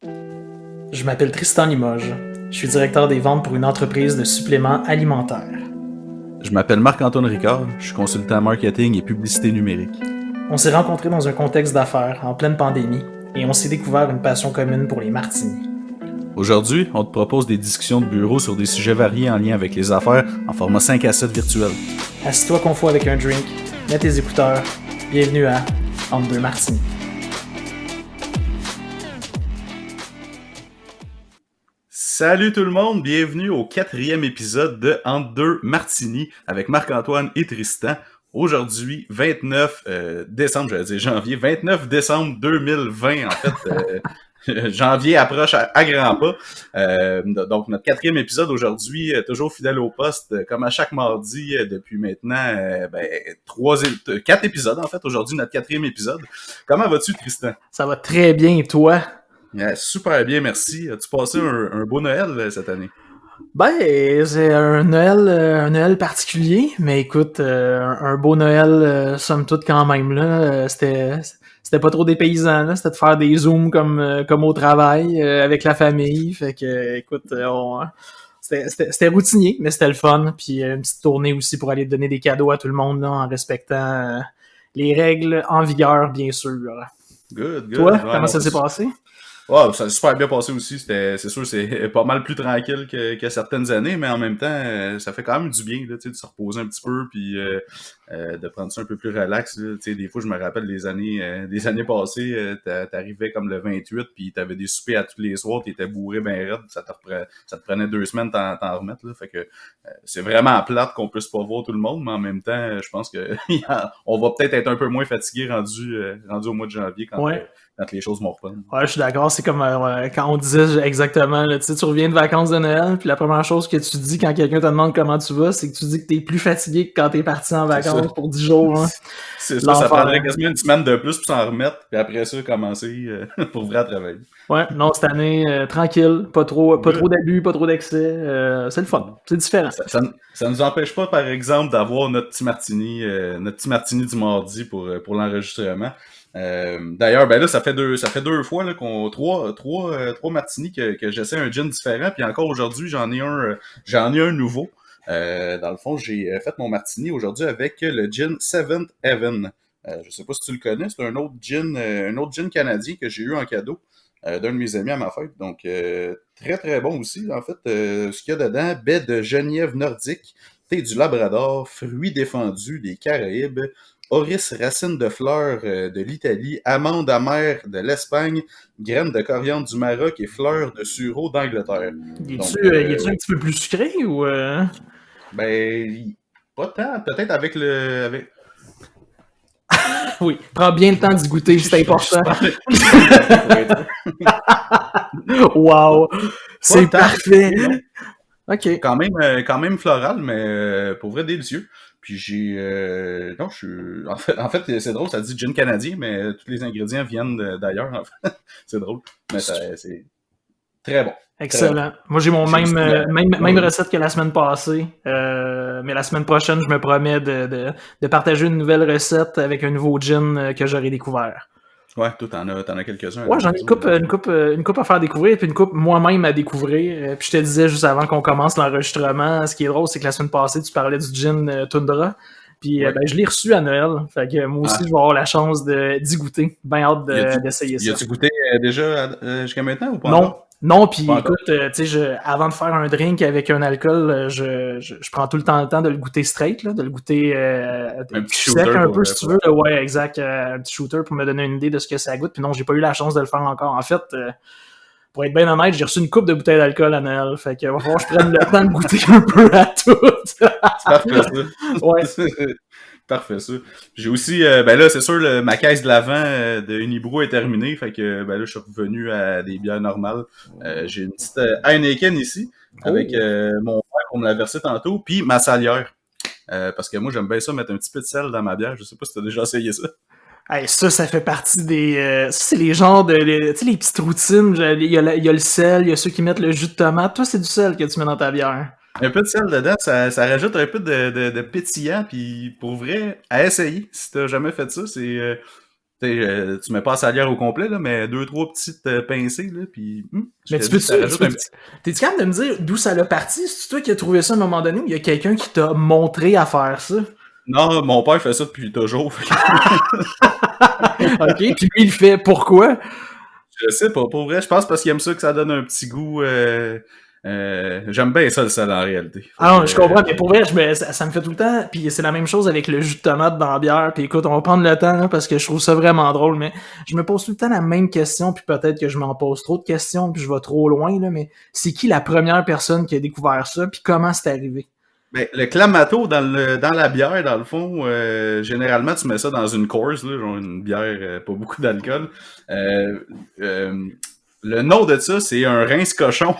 Je m'appelle Tristan Limoges. Je suis directeur des ventes pour une entreprise de suppléments alimentaires. Je m'appelle Marc-Antoine Ricard, je suis consultant marketing et publicité numérique. On s'est rencontrés dans un contexte d'affaires en pleine pandémie et on s'est découvert une passion commune pour les martinis. Aujourd'hui, on te propose des discussions de bureau sur des sujets variés en lien avec les affaires en format 5 à 7 virtuel. Assis-toi confort avec un drink, mets tes écouteurs. Bienvenue à Entre deux martinis. Salut tout le monde, bienvenue au 4e épisode de Entre deux martinis avec Marc-Antoine et Tristan. Aujourd'hui, 29 décembre, j'allais dire janvier, 29 décembre 2020, en fait, janvier approche à grands pas. Donc, notre 4e épisode aujourd'hui, toujours fidèle au poste, comme à chaque mardi, depuis maintenant 4 épisodes, en fait. Aujourd'hui, notre 4e épisode. Comment vas-tu, Tristan? Ça va très bien, et toi? Super bien, merci. As-tu passé un beau Noël cette année? Ben, c'est un Noël particulier, mais écoute, un beau Noël, somme toute quand même, là. C'était pas trop dépaysant, là. C'était de faire des zooms comme au travail, avec la famille. Fait que, écoute, c'était routinier, mais c'était le fun. Puis une petite tournée aussi pour aller donner des cadeaux à tout le monde, là, en respectant les règles en vigueur, bien sûr. Good. Toi, Ouais, comment ça s'est passé? Ouais, ça a super bien passé aussi. C'est sûr, c'est pas mal plus tranquille que certaines années, mais en même temps, ça fait quand même du bien là, de se reposer un petit peu, puis de prendre ça un peu plus relax. Là. Des fois, je me rappelle des années passées, t'arrivais comme le 28, puis t'avais des soupers à tous les soirs, t'étais bourré ben raide, ça te prenait 2 semaines t'en remettre. Là. Fait que c'est vraiment plate qu'on puisse pas voir tout le monde, mais en même temps, je pense que on va peut-être être un peu moins fatigué rendu au mois de janvier quand les choses vont reprendre. Ouais, je suis d'accord. C'est comme quand on disait exactement, là, tu reviens de vacances de Noël, puis la première chose que tu dis quand quelqu'un te demande comment tu vas, c'est que tu dis que t'es plus fatigué que quand t'es parti en vacances pour 10 jours. Hein. C'est ça, ça prendrait quasiment une semaine de plus pour s'en remettre, puis après ça, commencer pour vrai à travailler. Ouais, non, cette année, tranquille, pas trop d'abus, pas trop d'excès, c'est le fun, c'est différent. Ça nous empêche pas, par exemple, d'avoir notre petit martini du mardi pour l'enregistrement. D'ailleurs, ben là, ça fait deux fois là, trois martinis que j'essaie un gin différent, puis encore aujourd'hui, j'en ai un nouveau. Dans le fond, j'ai fait mon martini aujourd'hui avec le gin Seventh Heaven. Je sais pas si tu le connais, c'est un autre gin canadien que j'ai eu en cadeau d'un de mes amis à ma fête. Donc, très très bon aussi. En fait, ce qu'il y a dedans, baie de genièvre nordique, thé du Labrador, fruits défendus des Caraïbes, Oris racines de fleurs de l'Italie, amandes amères de l'Espagne, graines de coriandre du Maroc et fleurs de sureau d'Angleterre. Y est-tu un petit peu plus sucré ou Ben, pas tant. Peut-être avec Oui, prends bien le temps d'y goûter, c'est important. Wow, c'est parfait. Ok. Quand même floral, mais pour vrai délicieux. Puis non, en fait, c'est drôle, ça dit gin canadien, mais tous les ingrédients viennent d'ailleurs, en fait. C'est drôle. Mais c'est très bon. Excellent. Moi, j'ai mon même recette que la semaine passée. Mais la semaine prochaine, je me promets de partager une nouvelle recette avec un nouveau gin que j'aurai découvert. Ouais, toi, t'en as quelques-uns. Ouais, j'en ai une coupe à faire découvrir, puis une coupe moi-même à découvrir. Puis je te disais juste avant qu'on commence l'enregistrement, ce qui est drôle, c'est que la semaine passée, tu parlais du gin Tundra. Puis je l'ai reçu à Noël. Fait que moi aussi, je vais avoir la chance d'y goûter. Bien hâte d'essayer ça. Y as-tu goûté déjà jusqu'à maintenant ou pas? Non. Non, puis écoute, tu sais, avant de faire un drink avec un alcool, je prends tout le temps de le goûter straight, là, de le goûter un petit shooter sec un peu si tu veux. Ouais, exact, un petit shooter pour me donner une idée de ce que ça goûte. Puis non, j'ai pas eu la chance de le faire encore. En fait, pour être bien honnête, j'ai reçu une coupe de bouteilles d'alcool à Noël. Fait que va falloir que je prenne le temps de goûter un peu à tout. C'est parfait, ça. Ouais. Parfait, ça. J'ai aussi, là, c'est sûr, ma caisse de l'avant de Unibroue est terminée. Fait que, là, je suis revenu à des bières normales. J'ai une petite Heineken ici, avec mon frère pour me la verser tantôt, puis ma salière. Parce que moi, j'aime bien ça, mettre un petit peu de sel dans ma bière. Je sais pas si t'as déjà essayé ça. Hey, ça fait partie des... ça, c'est les genres de... Tu sais, les petites routines. Il y a le sel, il y a ceux qui mettent le jus de tomate. Toi, c'est du sel que tu mets dans ta bière. Un peu de sel dedans, ça rajoute un peu de pétillant, puis pour vrai, à essayer, si t'as jamais fait ça, c'est Tu mets pas la salière au complet, là, mais 2-3 petites pincées, là, puis je Mais te dis, ça rajoute un petit... t'es-tu capable de me dire d'où ça l'a parti? C'est toi qui as trouvé ça à un moment donné ou il y a quelqu'un qui t'a montré à faire ça? Non, mon père fait ça depuis toujours. Ok, puis lui, il fait pourquoi? Je sais pas, pour vrai, je pense parce qu'il aime ça que ça donne un petit goût. J'aime bien ça, le sel, en réalité. Fait Ah que, non, je comprends, mais pour vrai, ça me fait tout le temps, puis c'est la même chose avec le jus de tomate dans la bière, puis écoute, on va prendre le temps, là, parce que je trouve ça vraiment drôle, mais je me pose tout le temps la même question, puis peut-être que je m'en pose trop de questions, puis je vais trop loin, là, mais c'est qui la première personne qui a découvert ça, puis comment c'est arrivé? ben, le clamato dans la bière, dans le fond, généralement, tu mets ça dans une course, là, genre une bière, pas beaucoup d'alcool. Euh, euh, le nom de ça, c'est un rince cochon.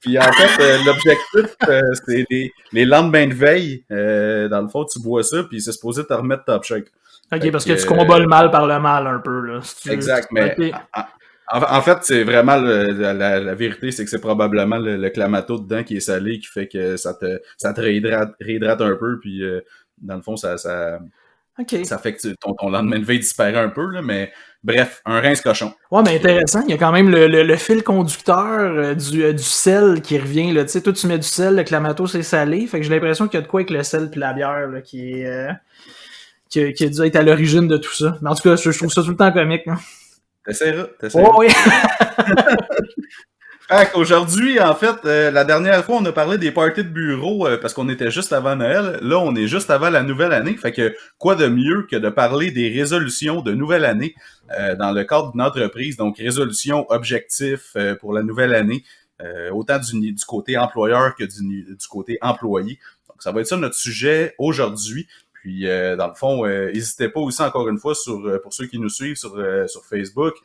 Puis en fait, l'objectif, c'est les lendemains de veille. Dans le fond, tu bois ça, puis c'est supposé te remettre top shape. Ok, Fait parce que, que tu combats le mal par le mal, un peu, là. exact, mais Ok. en fait, c'est vraiment la vérité, c'est que c'est probablement le clamato dedans qui est salé qui fait que ça te réhydrate un peu, puis dans le fond, Ok. ça fait que ton lendemain de veille disparaît un peu, là, mais bref, un rince cochon. Ouais, mais intéressant. Il y a quand même le fil conducteur du sel qui revient. Là. Tu sais, toi, tu mets du sel, le clamato, c'est salé. Fait que j'ai l'impression qu'il y a de quoi avec le sel puis la bière là, qui a dû être à l'origine de tout ça. Mais en tout cas, je trouve ça tout le temps comique. Hein. T'essaieras. Oh oui! Fait qu'aujourd'hui, en fait, la dernière fois, on a parlé des parties de bureau parce qu'on était juste avant Noël. Là, on est juste avant la nouvelle année. Fait que quoi de mieux que de parler des résolutions de nouvelle année dans le cadre d'une entreprise. Donc, résolution, objectif pour la nouvelle année, autant du côté employeur que du côté employé. Donc, ça va être ça notre sujet aujourd'hui. Puis, dans le fond, n'hésitez pas aussi, encore une fois, pour ceux qui nous suivent sur Facebook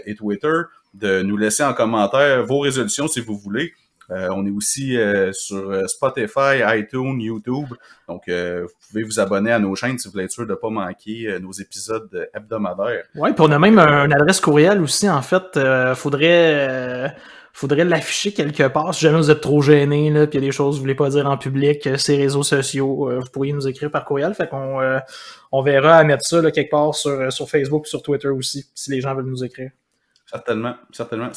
et Twitter, de nous laisser en commentaire vos résolutions si vous voulez. On est aussi sur Spotify, iTunes, YouTube. Donc, vous pouvez vous abonner à nos chaînes si vous voulez être sûr de ne pas manquer nos épisodes hebdomadaires. Ouais, puis on a même une adresse courriel aussi. En fait, faudrait l'afficher quelque part. Si jamais vous êtes trop gêné, là, puis il y a des choses que vous voulez pas dire en public, ces réseaux sociaux, vous pourriez nous écrire par courriel. Fait qu'on on verra à mettre ça là, quelque part sur Facebook et sur Twitter aussi, si les gens veulent nous écrire. Certainement, certainement.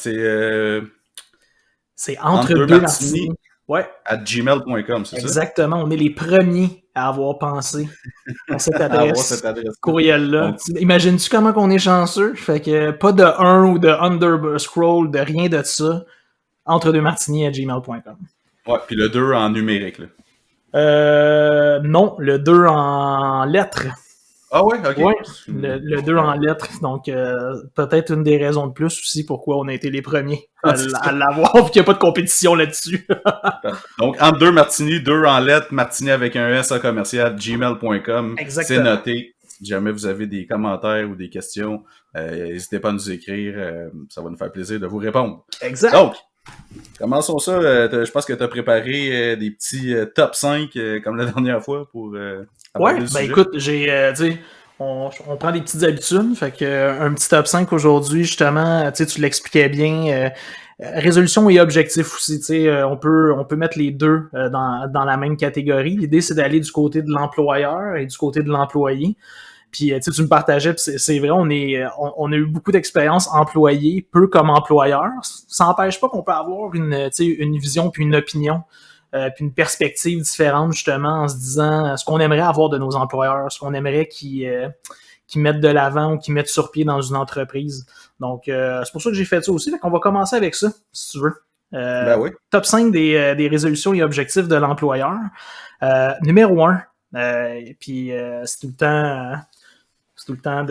C'est entre entre deux deux martinis martinis. Ouais, à gmail.com, c'est ça? exactement. On est les premiers à avoir pensé à cette À avoir cette adresse adresse-là. courriel-là. Donc, Imagines-tu comment qu'on est chanceux? Fait que pas de 1 ou de underscroll, de rien de ça. Entre deux martinis à gmail.com. ouais, puis le 2 en numérique, là. Non, le 2 en lettres. Ah ouais, ok. Ouais, le 2 en lettres. Donc, peut-être une des raisons de plus aussi pourquoi on a été les premiers Ah, c'est à ça. l'avoir, puis qu'il n'y a pas de compétition là-dessus. Donc, entre deux martinis, 2 en lettres, martini avec un S à commercial, gmail.com. C'est Exactement. noté. Si jamais vous avez des commentaires ou des questions, n'hésitez pas à nous écrire. Ça va nous faire plaisir de vous répondre. Exact. Donc, commençons ça. Je pense que tu as préparé des petits top 5 comme la dernière fois pour Ouais, aborder le ben sujet. écoute, tu sais, on prend des petites habitudes, fait que un petit top 5 aujourd'hui, justement, tu sais, tu l'expliquais bien, résolution et objectif aussi, tu sais, on peut mettre les deux dans la même catégorie. L'idée, c'est d'aller du côté de l'employeur et du côté de l'employé. Puis, tu sais, tu me partageais, puis c'est vrai, on a eu beaucoup d'expérience employée, peu comme employeur. Ça n'empêche pas qu'on peut avoir tu sais, une vision puis une opinion puis une perspective différente justement en se disant ce qu'on aimerait avoir de nos employeurs, ce qu'on aimerait qu'ils mettent de l'avant ou qu'ils mettent sur pied dans une entreprise. Donc, c'est pour ça que j'ai fait ça aussi. Fait qu'on va commencer avec ça, si tu veux. Ben oui. Top 5 des résolutions et objectifs de l'employeur. Numéro 1, puis c'est tout le temps... c'est tout le temps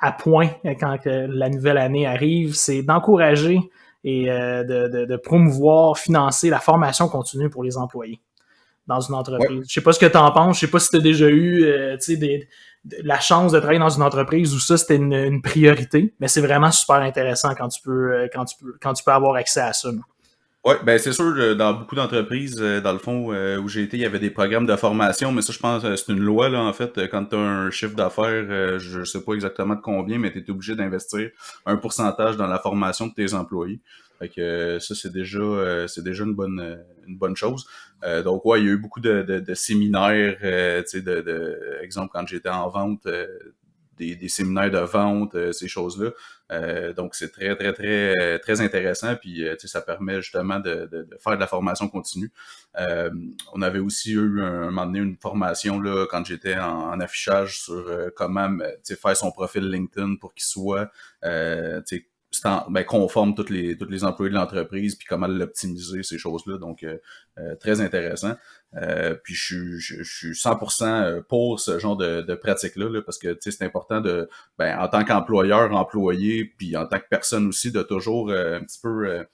à point quand la nouvelle année arrive, c'est d'encourager et de promouvoir, financer la formation continue pour les employés dans une Ouais. entreprise. Je sais pas ce que tu en penses, je sais pas si tu as déjà eu la chance de travailler dans une entreprise où ça c'était une priorité, mais c'est vraiment super intéressant quand tu peux avoir accès à ça. Là. Oui, ben c'est sûr, dans beaucoup d'entreprises, dans le fond, où j'ai été, il y avait des programmes de formation, mais ça, je pense, c'est une loi, là, en fait. Quand tu as un chiffre d'affaires, je sais pas exactement de combien, mais tu es obligé d'investir un pourcentage dans la formation de tes employés. Fait que ça, c'est déjà une bonne chose. Donc, ouais, il y a eu beaucoup de séminaires, tu sais, exemple, quand j'étais en vente, des séminaires de vente, ces choses-là. Donc c'est très, très, très, très intéressant. Puis ça permet justement de faire de la formation continue. On avait aussi eu un moment donné une formation là, quand j'étais en affichage sur comment faire son profil LinkedIn pour qu'il soit conforme tous les employés de l'entreprise, puis comment l'optimiser, ces choses-là. Donc, très intéressant. Puis je suis 100% pour ce genre de pratique-là, là, parce que c'est important en tant qu'employeur, employé, puis en tant que personne aussi, de toujours un petit peu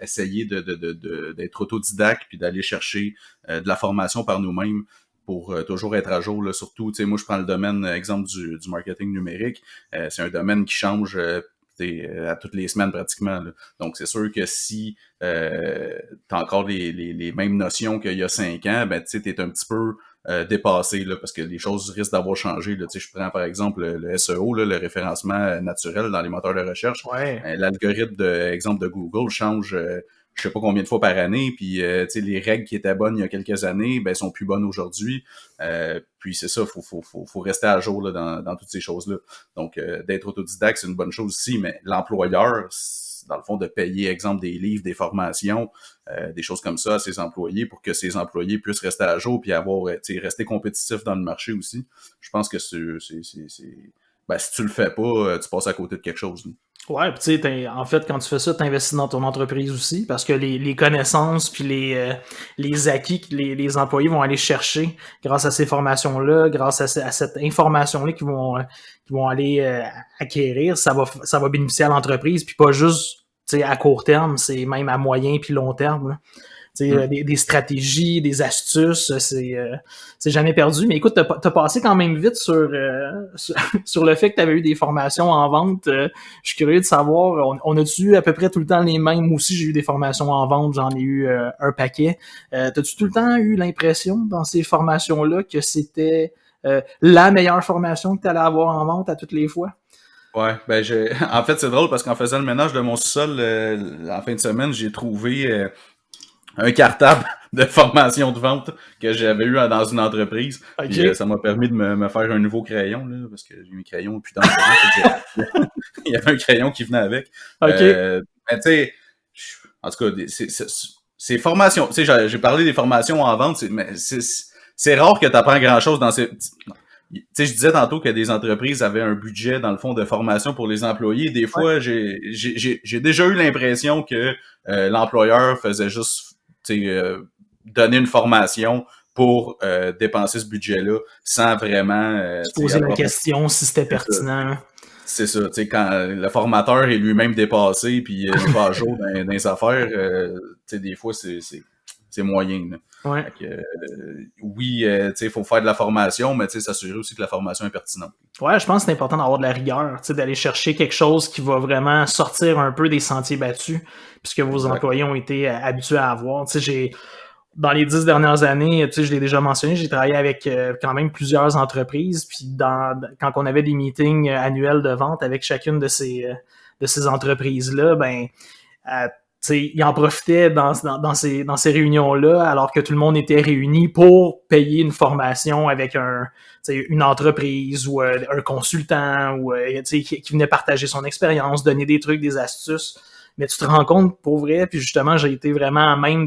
essayer d'être autodidacte, puis d'aller chercher de la formation par nous-mêmes pour toujours être à jour. Là. Surtout, moi, je prends le domaine, exemple, du marketing numérique. C'est un domaine qui change à toutes les semaines pratiquement. Là. Donc, c'est sûr que si tu as encore les mêmes notions qu'il y a 5 ans, ben tu es un petit peu dépassé, là, parce que les choses risquent d'avoir changé. Là. Je prends par exemple le SEO, là, le référencement naturel dans les moteurs de recherche. Ouais. L'algorithme de Google change je sais pas combien de fois par année, puis les règles qui étaient bonnes il y a quelques années, ben sont plus bonnes aujourd'hui. Puis c'est ça, faut rester à jour là, dans toutes ces choses-là. Donc, d'être autodidacte, c'est une bonne chose aussi, mais l'employeur, dans le fond, de payer, exemple, des livres, des formations, des choses comme ça à ses employés pour que ses employés puissent rester à jour puis rester compétitifs dans le marché aussi. Je pense que si tu le fais pas, tu passes à côté de quelque chose. Là. Ouais, puis tu sais, en fait, quand tu fais ça, tu investis dans ton entreprise aussi, parce que les connaissances puis les acquis que les employés vont aller chercher grâce à ces formations-là, grâce à cette information-là qu'ils vont aller acquérir, ça va bénéficier à l'entreprise, puis pas juste à court terme, c'est même à moyen puis long terme. Là. Des stratégies, des astuces, c'est jamais perdu. Mais écoute, t'as passé quand même vite sur le fait que tu avais eu des formations en vente. Je suis curieux de savoir, on a-tu eu à peu près tout le temps les mêmes? Moi aussi, j'ai eu des formations en vente, j'en ai eu un paquet. T'as-tu tout le temps eu l'impression dans ces formations-là que c'était la meilleure formation que tu allais avoir en vente à toutes les fois? Ouais, en fait, c'est drôle parce qu'en faisant le ménage de mon sous-sol en fin de semaine, j'ai trouvé un cartable de formation de vente que j'avais eu dans une entreprise. Okay. Puis ça m'a permis de me faire un nouveau crayon, là, parce que j'ai mes crayons plus dans il y avait un crayon qui venait avec. Okay. Mais tu sais, en tout cas, ces formations, tu sais, j'ai parlé des formations en vente, mais c'est rare que tu apprends grand-chose dans ces... Tu sais, je disais tantôt que des entreprises avaient un budget, dans le fond, de formation pour les employés. Des fois, j'ai déjà eu l'impression que l'employeur faisait juste donner une formation pour dépenser ce budget-là sans vraiment... se poser la question si c'était pertinent. C'est ça, tu sais, quand le formateur est lui-même dépassé puis il n'est pas à jour dans les affaires, tu sais, des fois, c'est moyen. Là. Ouais. Oui, tu sais, il faut faire de la formation, mais tu sais, s'assurer aussi que la formation est pertinente. Ouais, je pense que c'est important d'avoir de la rigueur, tu sais, d'aller chercher quelque chose qui va vraiment sortir un peu des sentiers battus, puisque vos employés ont été habitués à avoir. Tu sais, dans les 10 dernières années, tu sais, je l'ai déjà mentionné, j'ai travaillé avec quand même plusieurs entreprises, puis quand on avait des meetings annuels de vente avec chacune de ces entreprises-là, ben ils en profitaient dans ces réunions-là, alors que tout le monde était réuni pour payer une formation avec une entreprise ou un consultant ou qui venait partager son expérience, donner des trucs, des astuces. Mais tu te rends compte, pour vrai, puis justement, j'ai été vraiment à même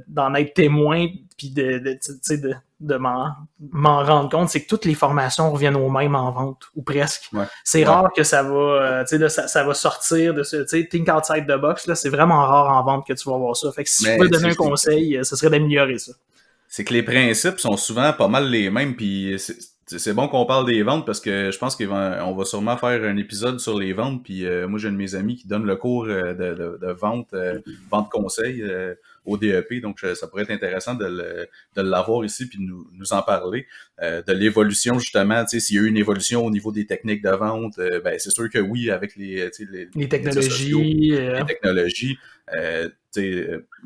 d'en être témoin, puis de m'en rendre compte, c'est que toutes les formations reviennent au même en vente, ou presque. Ouais. C'est rare que ça va, ça va sortir de ce, think outside the box, là, c'est vraiment rare en vente que tu vas voir ça. Fait que si je peux donner un conseil, ce serait d'améliorer ça. C'est que les principes sont souvent pas mal les mêmes, puis c'est bon qu'on parle des ventes parce que je pense qu'on va sûrement faire un épisode sur les ventes. Puis moi, j'ai un de mes amis qui donne le cours de vente, vente conseil au DEP. Donc, ça pourrait être intéressant de l'avoir ici puis de nous en parler. De l'évolution, justement, tu sais, s'il y a eu une évolution au niveau des techniques de vente, ben c'est sûr que oui, avec les technologies. Les technologies.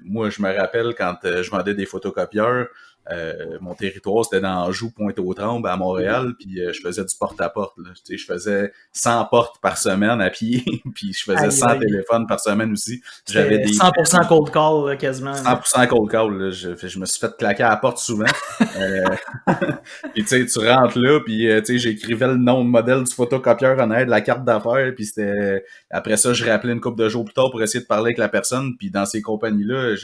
Moi, je me rappelle quand je vendais des photocopieurs, mon territoire, c'était dans Anjou, Pointe-aux-Trembles, à Montréal, puis je faisais du porte-à-porte. Là. Tu sais, je faisais 100 portes par semaine à pied, puis je faisais Aïe, 100 aïe. téléphones par semaine aussi. J'avais C'était des 100% cold call, là, quasiment. Là. 100% cold call. Là. Je me suis fait claquer à la porte souvent. Puis tu sais, tu rentres là, puis tu sais, j'écrivais le nom de modèle du photocopieur en arrière de la carte d'affaires, puis c'était... Après ça, je rappelais une couple de jours plus tard pour essayer de parler avec la personne, puis dans ces compagnies-là,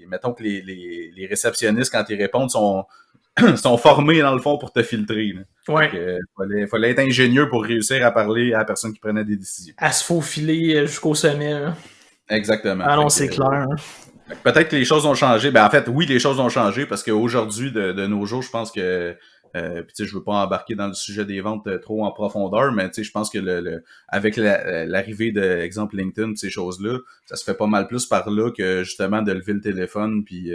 mettons que les réceptionnistes, quand ils répondent, sont formés, dans le fond, pour te filtrer. Là. Ouais. Donc, fallait être ingénieux pour réussir à parler à la personne qui prenait des décisions. À se faufiler jusqu'au sommet. Là. Exactement. Ah non, c'est clair. Hein. Peut-être que les choses ont changé. Ben en fait, oui, les choses ont changé parce qu'aujourd'hui, de nos jours, je pense que puis tu sais, je veux pas embarquer dans le sujet des ventes trop en profondeur, mais tu sais, je pense que avec l'arrivée de, exemple, LinkedIn, ces choses-là, ça se fait pas mal plus par là que justement de lever le téléphone puis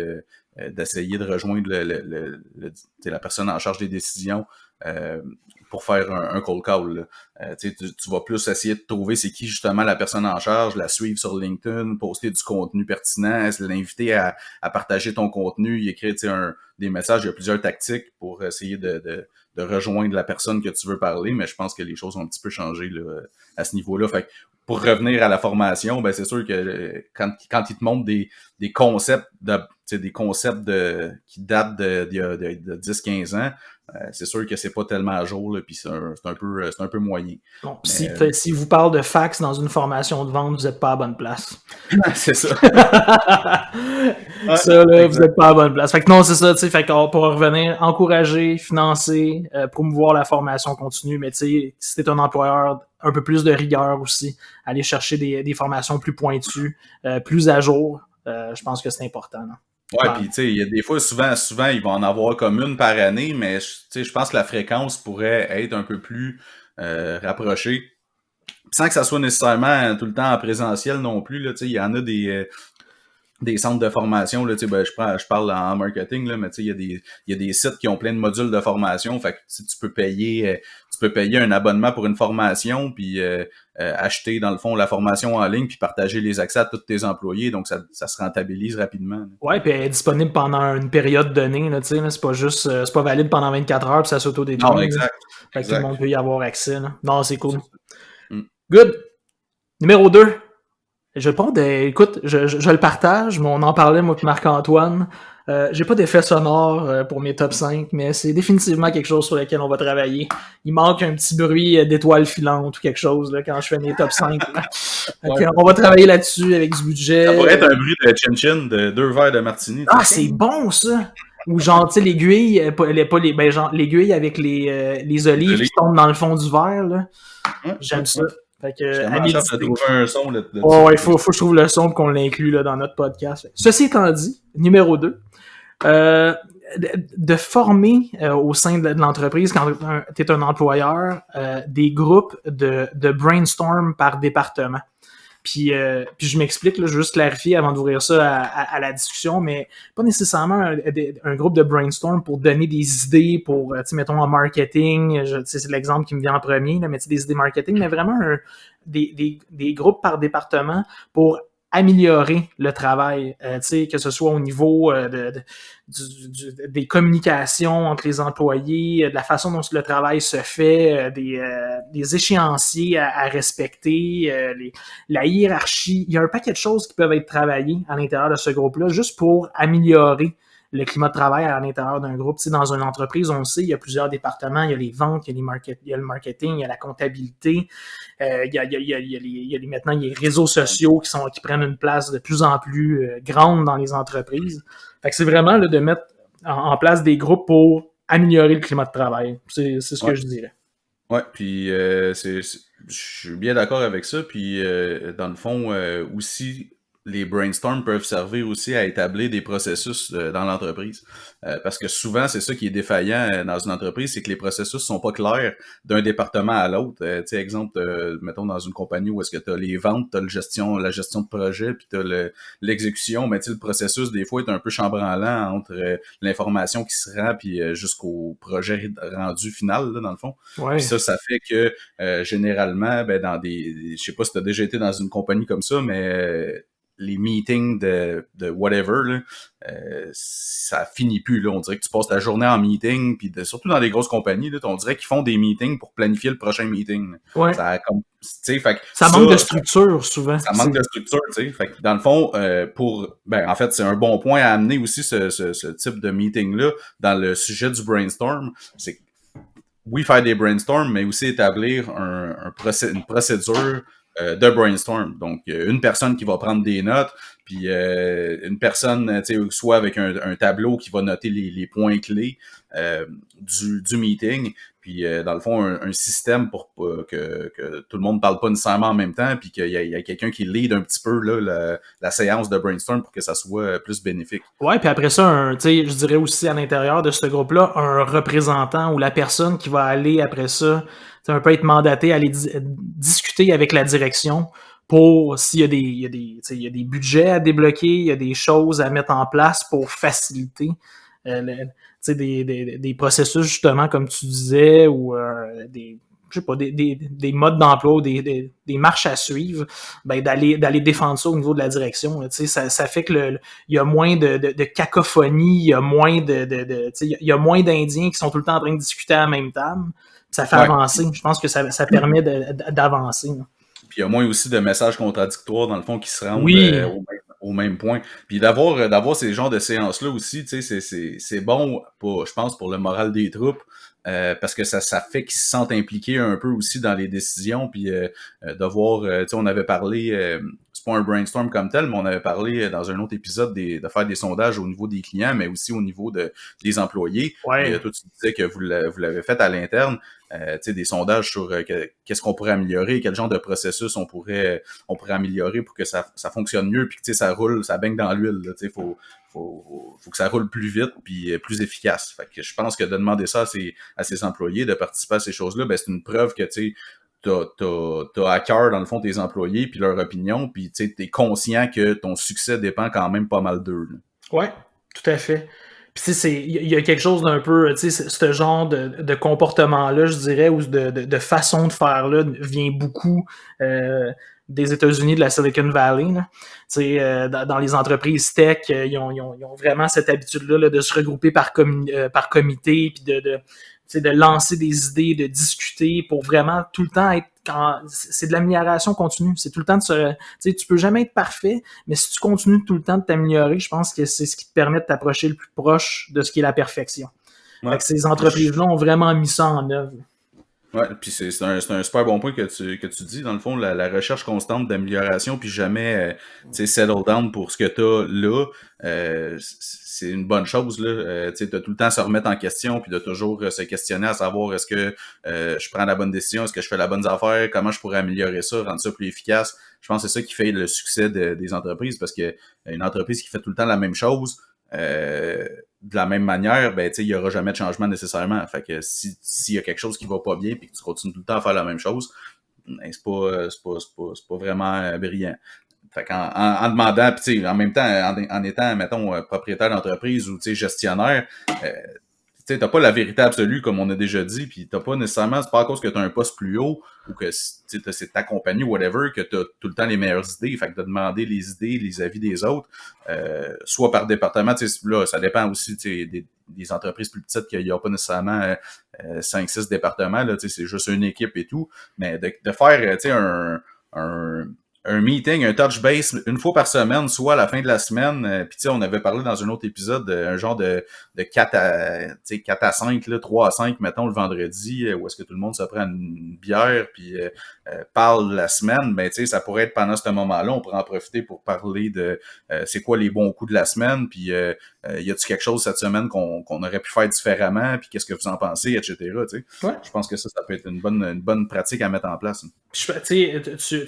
d'essayer de rejoindre la personne en charge des décisions pour faire un call call. Tu vas plus essayer de trouver c'est qui justement la personne en charge, la suivre sur LinkedIn, poster du contenu pertinent, l'inviter à partager ton contenu, y écrire des messages. Il y a plusieurs tactiques pour essayer de rejoindre la personne que tu veux parler, mais je pense que les choses ont un petit peu changé là, à ce niveau-là. Fait que pour revenir à la formation, ben c'est sûr que quand ils te montrent des concepts qui datent de 10-15 ans, c'est sûr que c'est pas tellement à jour, là, puis c'est un peu moyen. Bon, si vous parle de fax dans une formation de vente, vous n'êtes pas à la bonne place. C'est ça. Ça, là, vous n'êtes pas à la bonne place. Fait que non, c'est ça, tu sais, fait qu'on pour revenir, encourager, financer, promouvoir la formation continue, mais tu sais, si t'es un employeur, un peu plus de rigueur aussi, aller chercher des formations plus pointues, plus à jour, je pense que c'est important. Là. Ouais, puis tu sais, il y a des fois, souvent, il va en avoir comme une par année, mais tu sais, je pense que la fréquence pourrait être un peu plus rapprochée. Sans que ça soit nécessairement tout le temps en présentiel non plus, là, tu sais, il y en a des centres de formation, là, tu sais, ben, je parle en marketing, là, mais tu sais, il y a des sites qui ont plein de modules de formation, fait que tu peux payer un abonnement pour une formation, puis acheter, dans le fond, la formation en ligne, puis partager les accès à tous tes employés, donc ça se rentabilise rapidement. Là. Ouais, puis elle est disponible pendant une période donnée, là, tu sais, c'est pas juste, c'est pas valide pendant 24 heures, puis ça s'auto-détruit. Non, exact. Fait que tout le monde peut y avoir accès, là. Non, c'est cool. Mm. Good! Numéro 2. Écoute, je le partage, mais on en parlait, moi et Marc-Antoine. J'ai pas d'effet sonore pour mes top 5, mais c'est définitivement quelque chose sur lequel on va travailler. Il manque un petit bruit d'étoiles filantes ou quelque chose là, quand je fais mes top 5. Ouais. On va travailler là-dessus avec du budget. Ça pourrait être un bruit de chin-chin de 2 verres de martini. Ah, c'est bon ça! Ou genre, tu sais, l'aiguille, l'aiguille avec les olives qui tombent dans le fond du verre. Là. J'aime ça. Fait que, de trouver un son. Ouais, il faut que je trouve le son et qu'on l'inclue là, dans notre podcast. Ceci étant dit, numéro 2, de former au sein de l'entreprise, quand tu es un employeur, des groupes de brainstorm par département. Puis je m'explique, là, je veux juste clarifier avant d'ouvrir ça à la discussion, mais pas nécessairement un groupe de brainstorm pour donner des idées pour, tu sais, mettons en marketing, c'est l'exemple qui me vient en premier, là, mais tu sais, des idées marketing, mais vraiment des groupes par département pour améliorer le travail, tu sais, que ce soit au niveau des communications entre les employés, de la façon dont le travail se fait, des échéanciers à respecter, la hiérarchie. Il y a un paquet de choses qui peuvent être travaillées à l'intérieur de ce groupe-là, juste pour améliorer le climat de travail à l'intérieur d'un groupe. Tu sais, dans une entreprise, on le sait, il y a plusieurs départements. Il y a les ventes, il y a le marketing, il y a la comptabilité. Maintenant, il y a les réseaux sociaux qui prennent une place de plus en plus grande dans les entreprises. Fait que c'est vraiment là, de mettre en place des groupes pour améliorer le climat de travail. C'est ce que je dirais. Ouais, puis je suis bien d'accord avec ça. Puis dans le fond, aussi, les brainstorms peuvent servir aussi à établir des processus dans l'entreprise. Parce que souvent, c'est ça qui est défaillant dans une entreprise, c'est que les processus sont pas clairs d'un département à l'autre. Tu sais, exemple, mettons dans une compagnie où est-ce que tu as les ventes, tu as la gestion de projet, puis tu as l'exécution, mais tu sais, le processus, des fois, est un peu chambranlant entre l'information qui se rend puis jusqu'au projet rendu final, là, dans le fond. Ouais. Puis ça fait que généralement, ben dans je sais pas si tu as déjà été dans une compagnie comme ça, mais les meetings de whatever, là, ça finit plus, là. On dirait que tu passes ta journée en meeting, puis surtout dans les grosses compagnies, là, on dirait qu'ils font des meetings pour planifier le prochain meeting. Ouais. Ça, comme, tu sais, fait que Ça manque de structure, souvent. ça manque de structure, tu sais. Fait que dans le fond, en fait, c'est un bon point à amener aussi ce type de meeting-là dans le sujet du brainstorm. C'est oui, faire des brainstorms, mais aussi établir une procédure de brainstorm. Donc, une personne qui va prendre des notes, puis une personne, soit avec un tableau qui va noter les points clés du meeting, puis dans le fond, un système pour que tout le monde ne parle pas nécessairement en même temps, puis qu'il y a quelqu'un qui lead un petit peu là, la séance de brainstorm pour que ça soit plus bénéfique. Ouais, puis après ça, je dirais aussi à l'intérieur de ce groupe-là, un représentant ou la personne qui va aller après ça, un peu être mandaté à aller discuter avec la direction pour s'il y a il y a des budgets à débloquer, il y a des choses à mettre en place pour faciliter des processus, justement, comme tu disais, ou je sais pas, des modes d'emploi ou des marches à suivre, ben d'aller défendre ça au niveau de la direction. Là, ça fait que il y a moins de cacophonie, il y a moins il y a moins d'Indiens qui sont tout le temps en train de discuter à la même table. Ça fait avancer. Je pense que ça permet d'avancer. Là. Puis il y a moins aussi de messages contradictoires, dans le fond, qui se rendent au même point. Puis d'avoir ces genres de séances-là aussi, tu sais, c'est bon, je pense, pour le moral des troupes, parce que ça fait qu'ils se sentent impliqués un peu aussi dans les décisions, puis de voir, tu sais, on avait parlé, c'est pas un brainstorm comme tel, mais on avait parlé dans un autre épisode de faire des sondages au niveau des clients, mais aussi au niveau des employés. Ouais. Et toi, tu disais que vous l'avez fait à l'interne. Des sondages sur qu'est-ce qu'on pourrait améliorer, quel genre de processus on pourrait améliorer pour que ça fonctionne mieux, puis que ça roule, ça baigne dans l'huile. Faut que ça roule plus vite puis plus efficace. Fait que je pense que de demander ça à ses employés, de participer à ces choses-là, ben c'est une preuve que t'as à cœur, dans le fond, tes employés puis leur opinion, puis t'es conscient que ton succès dépend quand même pas mal d'eux. Là. Ouais, tout à fait. Puis il y a quelque chose d'un peu, tu sais, ce genre de comportement-là, je dirais, ou de façon de faire-là vient beaucoup des États-Unis, de la Silicon Valley. Dans les entreprises tech, ils ont vraiment cette habitude-là là, de se regrouper par comité, puis de lancer des idées, de discuter pour vraiment tout le temps être c'est de l'amélioration continue. C'est tout le temps tu peux jamais être parfait, mais si tu continues tout le temps de t'améliorer, je pense que c'est ce qui te permet de t'approcher le plus proche de ce qui est la perfection. Ouais. Fait que ces entreprises-là ont vraiment mis ça en œuvre. Ouais, puis c'est un super bon point que tu dis. Dans le fond, la recherche constante d'amélioration, puis jamais settle down pour ce que t'as là, c'est une bonne chose. Là. T'as tout le temps à se remettre en question, puis de toujours se questionner à savoir est-ce que je prends la bonne décision, est-ce que je fais la bonne affaire, comment je pourrais améliorer ça, rendre ça plus efficace. Je pense que c'est ça qui fait le succès des entreprises, parce que une entreprise qui fait tout le temps la même chose, de la même manière, ben il y aura jamais de changement nécessairement. Fait que s'il y a quelque chose qui va pas bien puis que tu continues tout le temps à faire la même chose, ben, c'est pas vraiment brillant. Fait en demandant, puis en même temps, en étant, mettons, propriétaire d'entreprise ou gestionnaire, t'as pas la vérité absolue, comme on a déjà dit, puis t'as pas nécessairement, c'est pas à cause que t'as un poste plus haut ou que c'est ta compagnie ou whatever que t'as tout le temps les meilleures idées. Fait que de demander les idées, les avis des autres, soit par département, là, ça dépend aussi des entreprises plus petites qu'il n'y a pas nécessairement 5-6 départements, là, c'est juste une équipe et tout, mais de faire un meeting, un touch base une fois par semaine, soit à la fin de la semaine. Puis on avait parlé dans un autre épisode un genre de 4 à 5, là, 3 à 5, mettons, le vendredi, où est-ce que tout le monde se prend une bière puis parle de la semaine. Ben, ça pourrait être pendant ce moment-là, on pourrait en profiter pour parler de c'est quoi les bons coups de la semaine, puis y a-t-il quelque chose cette semaine qu'on aurait pu faire différemment, puis qu'est-ce que vous en pensez, etc. Ouais. Je pense que ça peut être une bonne pratique à mettre en place. Tu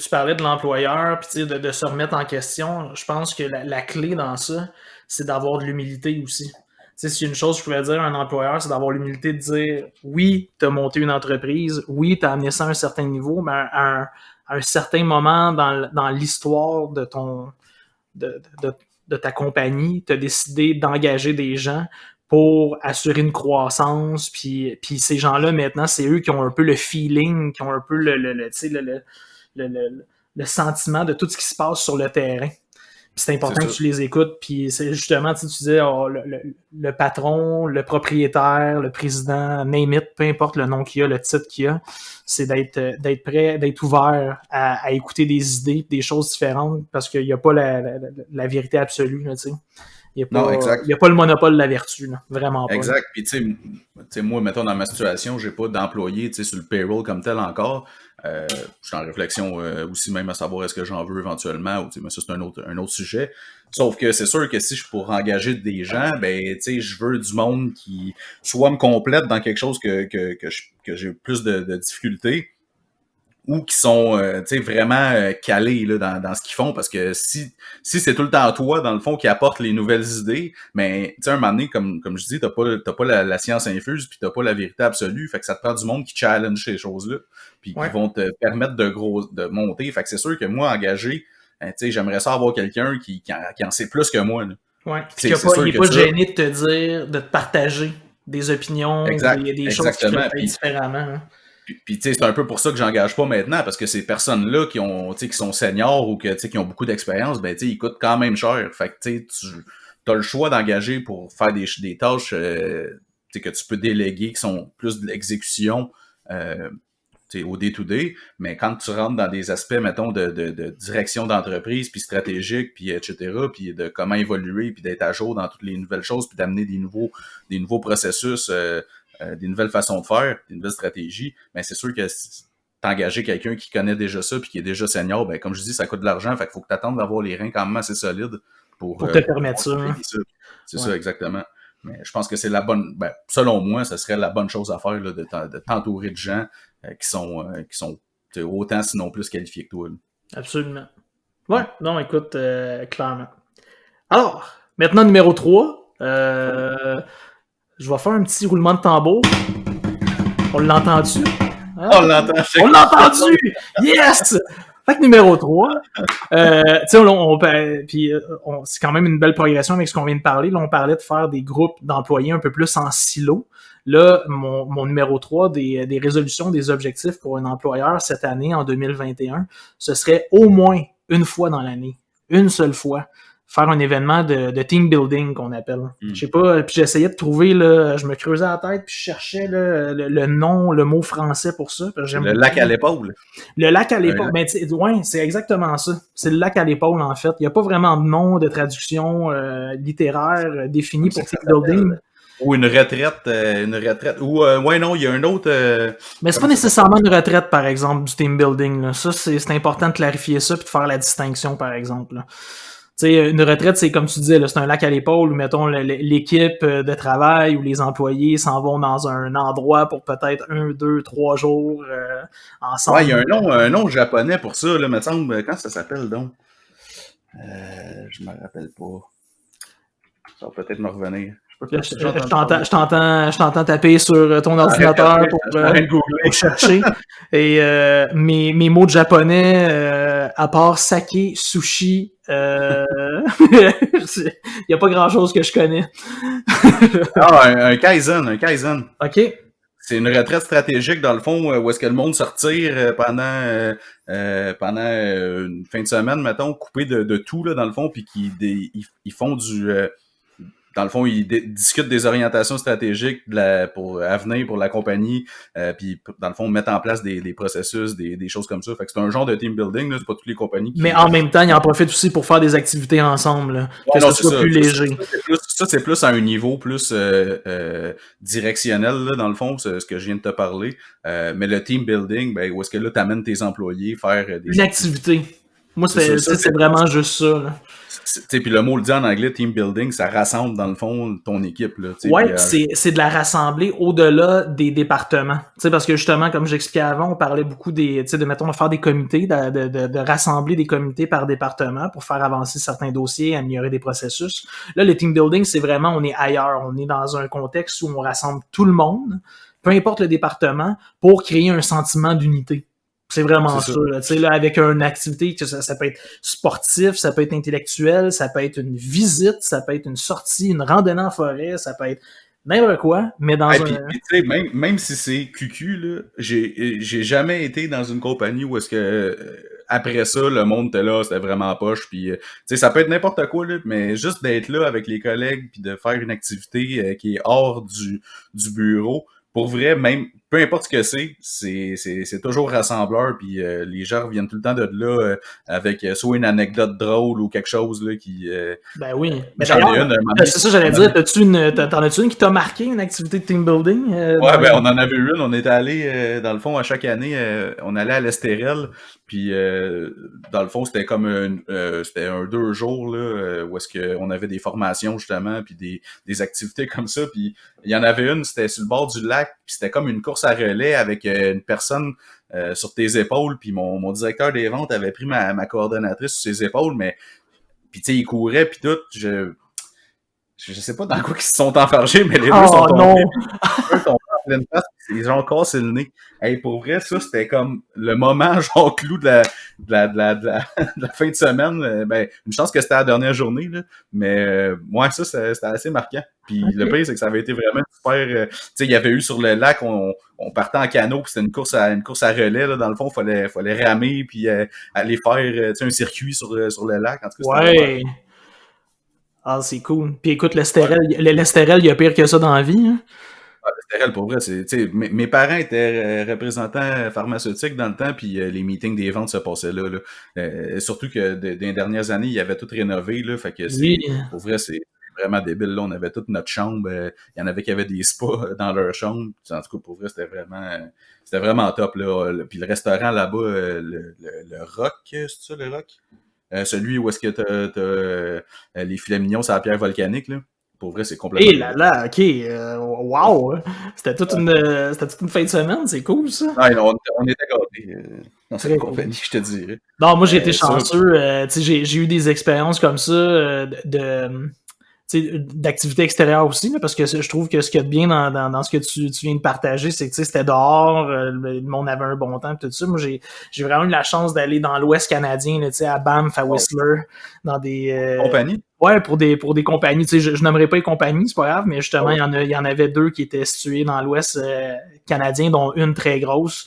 parlais de l'employeur, puis de se remettre en question. Je pense que la clé dans ça, c'est d'avoir de l'humilité aussi. Si une chose que je pouvais dire à un employeur, c'est d'avoir l'humilité de dire oui, tu as monté une entreprise, oui, tu as amené ça à un certain niveau, mais à un certain moment dans l'histoire de ta compagnie, tu as décidé d'engager des gens pour assurer une croissance, puis ces gens-là, maintenant, c'est eux qui ont un peu le feeling, qui ont un peu le sentiment de tout ce qui se passe sur le terrain. c'est important que tu les écoutes, puis c'est justement, tu disais, le patron, le propriétaire, le président, name it, peu importe le nom qu'il y a, le titre qu'il y a, c'est d'être prêt, d'être ouvert à écouter des idées, des choses différentes, parce qu'il n'y a pas la vérité absolue, tu sais. Il n'y a pas le monopole de la vertu, là. Vraiment pas. Exact. Puis, tu sais, moi, mettons, dans ma situation, j'ai pas d'employé, tu sais, sur le payroll comme tel encore. Je suis en réflexion aussi même à savoir est-ce que j'en veux éventuellement, ou, tu sais, mais ça, c'est un autre sujet. Sauf que c'est sûr que si je pourrais engager des gens, ben, tu sais, je veux du monde qui soit me complète dans quelque chose que j'ai plus de difficultés, ou qui sont tu sais vraiment calés là, dans ce qu'ils font, parce que si c'est tout le temps toi dans le fond qui apporte les nouvelles idées, mais tu sais un moment donné comme je dis, t'as pas la science infuse, puis t'as pas la vérité absolue, fait que ça te prend du monde qui challenge ces choses-là, puis qui vont te permettre de monter. Fait que c'est sûr que moi engagé, tu sais, j'aimerais ça avoir quelqu'un qui en sait plus que moi là. Ouais, puis il n'est pas gêné de te dire, de te partager des opinions, des choses qui font différemment. Hein. Puis tu sais, c'est un peu pour ça que j'engage pas maintenant, parce que ces personnes-là qui sont seniors ou qui ont beaucoup d'expérience, ben tu sais, ils coûtent quand même cher. Fait que tu as le choix d'engager pour faire des tâches que tu peux déléguer, qui sont plus de l'exécution au day-to-day, mais quand tu rentres dans des aspects, mettons, de direction d'entreprise, puis stratégique, puis etc., puis de comment évoluer, puis d'être à jour dans toutes les nouvelles choses, puis d'amener des nouveaux processus, des nouvelles façons de faire, des nouvelles stratégies, mais c'est sûr que t'engager quelqu'un qui connaît déjà ça puis qui est déjà senior, ben comme je dis, ça coûte de l'argent, fait qu'il faut que t'attendes d'avoir les reins quand même assez solides pour te permettre ça. C'est ça, exactement. Mais je pense que c'est la bonne, selon moi, ça serait la bonne chose à faire là, de t'entourer de gens qui sont autant sinon plus qualifiés que toi. Là. Absolument. Ouais, non, écoute, clairement. Alors, maintenant numéro 3, je vais faire un petit roulement de tambour. On l'entend-tu? Hein? On l'entend. On l'a entendu! Yes! Fait que numéro 3, tu sais, c'est quand même une belle progression avec ce qu'on vient de parler. Là, on parlait de faire des groupes d'employés un peu plus en silo. Là, mon numéro 3 des résolutions, des objectifs pour un employeur cette année, en 2021, ce serait au moins une fois dans l'année, une seule fois, faire un événement de team building qu'on appelle. Je sais pas, puis j'essayais de trouver, là, je me creusais la tête, puis je cherchais là, le nom, le mot français pour ça. Le lac à l'épaule. Le lac à l'épaule, ben, ouais, c'est exactement ça. C'est le lac à l'épaule, en fait. Il n'y a pas vraiment de nom de traduction littéraire défini pour team building. Ou une retraite. Ou, ouais, non, il y a un autre... Mais c'est pas nécessairement une retraite, par exemple, du team building. Là. Ça, c'est important de clarifier ça, puis de faire la distinction, par exemple. Là. Tu sais, une retraite, c'est comme tu disais, là, c'est un lac à l'épaule où, mettons, l'équipe de travail ou les employés s'en vont dans un endroit pour peut-être 1, 2, 3 jours ensemble. Ouais, il y a un nom japonais pour ça, là, me semble. Quand ça s'appelle, donc? Je me rappelle pas. Ça va peut-être me revenir. Je t'entends taper sur ton ordinateur pour chercher. Et mes mots de japonais, à part sake, sushi, il n'y a pas grand-chose que je connais. Un kaizen. OK. C'est une retraite stratégique, dans le fond, où est-ce que le monde se retire pendant une fin de semaine, mettons, coupé de tout, là, dans le fond, puis ils font du... dans le fond, ils discutent des orientations stratégiques à venir pour la compagnie, puis dans le fond, mettre en place des processus, des choses comme ça. Fait que c'est un genre de team building, là, c'est pas toutes les compagnies qui... Mais en même temps, ils en profitent aussi pour faire des activités ensemble, là, que ce soit plus léger. Ça, c'est plus à un niveau plus directionnel, là, dans le fond, c'est ce que je viens de te parler. Mais le team building, ben, où est-ce que là, t'amènes tes employés faire des... Une activité. Moi, c'est vraiment juste ça, là. Puis le mot le dit en anglais, team building, ça rassemble dans le fond ton équipe. Là, ouais, c'est de la rassembler au-delà des départements. T'sais, parce que justement, comme j'expliquais avant, on parlait beaucoup de faire des comités, de rassembler des comités par département pour faire avancer certains dossiers, améliorer des processus. Là, le team building, c'est vraiment, on est ailleurs. On est dans un contexte où on rassemble tout le monde, peu importe le département, pour créer un sentiment d'unité. C'est vraiment ça. Tu sais, là, avec une activité, ça peut être sportif, ça peut être intellectuel, ça peut être une visite, ça peut être une sortie, une randonnée en forêt, ça peut être n'importe quoi, mais dans même si c'est cucu, là, j'ai jamais été dans une compagnie où est-ce que après ça, le monde était là, c'était vraiment poche. Puis, tu sais, ça peut être n'importe quoi, là, mais juste d'être là avec les collègues puis de faire une activité qui est hors du bureau, pour vrai, même peu importe ce que c'est toujours rassembleur. Puis les gens reviennent tout le temps de là avec soit une anecdote drôle ou quelque chose là qui. Ben oui. Mais J'en ai d'ailleurs, une. Un moment donné, c'est ça, j'allais dire, t'en as-tu une qui t'a marqué, une activité de team building? Ouais, ben on en avait une. On était allé, dans le fond, à chaque année, on allait à l'Estérel. Puis, dans le fond, c'était comme c'était un 2 jours là, où est-ce qu'on avait des formations justement, puis des activités comme ça. Puis, il y en avait une, c'était sur le bord du lac. Puis, c'était comme une course à relais avec une personne sur tes épaules. Puis, mon directeur des ventes avait pris ma coordonnatrice sur ses épaules, mais puis tu sais, il courait puis tout. Je sais pas dans quoi ils se sont enfargés, mais les deux sont tombés. Non. Les deux sont en pleine face, ils ont cassé le nez. Hey, pour vrai, ça, c'était comme le moment, genre, clou de la fin de semaine. Ben, une chance que c'était la dernière journée, là. Mais, ouais, ça, c'était assez marquant. Puis le pire, c'est que ça avait été vraiment super. Tu sais, il y avait eu sur le lac, on partait en canot, puis c'était une course à relais, là. Dans le fond, fallait ramer, puis aller faire, tu sais, un circuit sur le lac. En tout cas, c'était Ouais. Ah, c'est cool. Puis écoute, l'Estérel, il y a pire que ça dans la vie. Hein? Ah, l'Estérel, pour vrai, mes parents étaient représentants pharmaceutiques dans le temps, puis les meetings des ventes se passaient là. Surtout que dans les dernières années, ils avaient tout rénové, là, fait que Oui. pour vrai, c'est vraiment débile. Là, on avait toute notre chambre. Il y en avait qui avaient des spas dans leur chambre. En tout cas, pour vrai, c'était vraiment top. Là. Puis le restaurant là-bas, le Rock, c'est ça, le Rock? Celui où est-ce que t'as les filets mignons sur la pierre volcanique, là. Pour vrai, c'est complètement... Eh là là, ok. Wow! C'était toute une fin de semaine, c'est cool ça. Non, on était gâtés dans cette compagnie, je te dirais. Non, moi j'ai été chanceux. Tu sais, j'ai eu des expériences comme ça d'activités extérieures aussi, là, parce que je trouve que ce qu'il y a de bien dans ce que tu viens de partager, c'est que c'était dehors, le monde avait un bon temps, tout ça. Moi, j'ai vraiment eu la chance d'aller dans l'Ouest canadien, là, à Banff, à Whistler, dans des compagnies. Ouais, pour des compagnies. Tu sais, je nommerai pas les compagnies, c'est pas grave, mais justement, il y en avait 2 qui étaient situées dans l'Ouest canadien, dont une très grosse.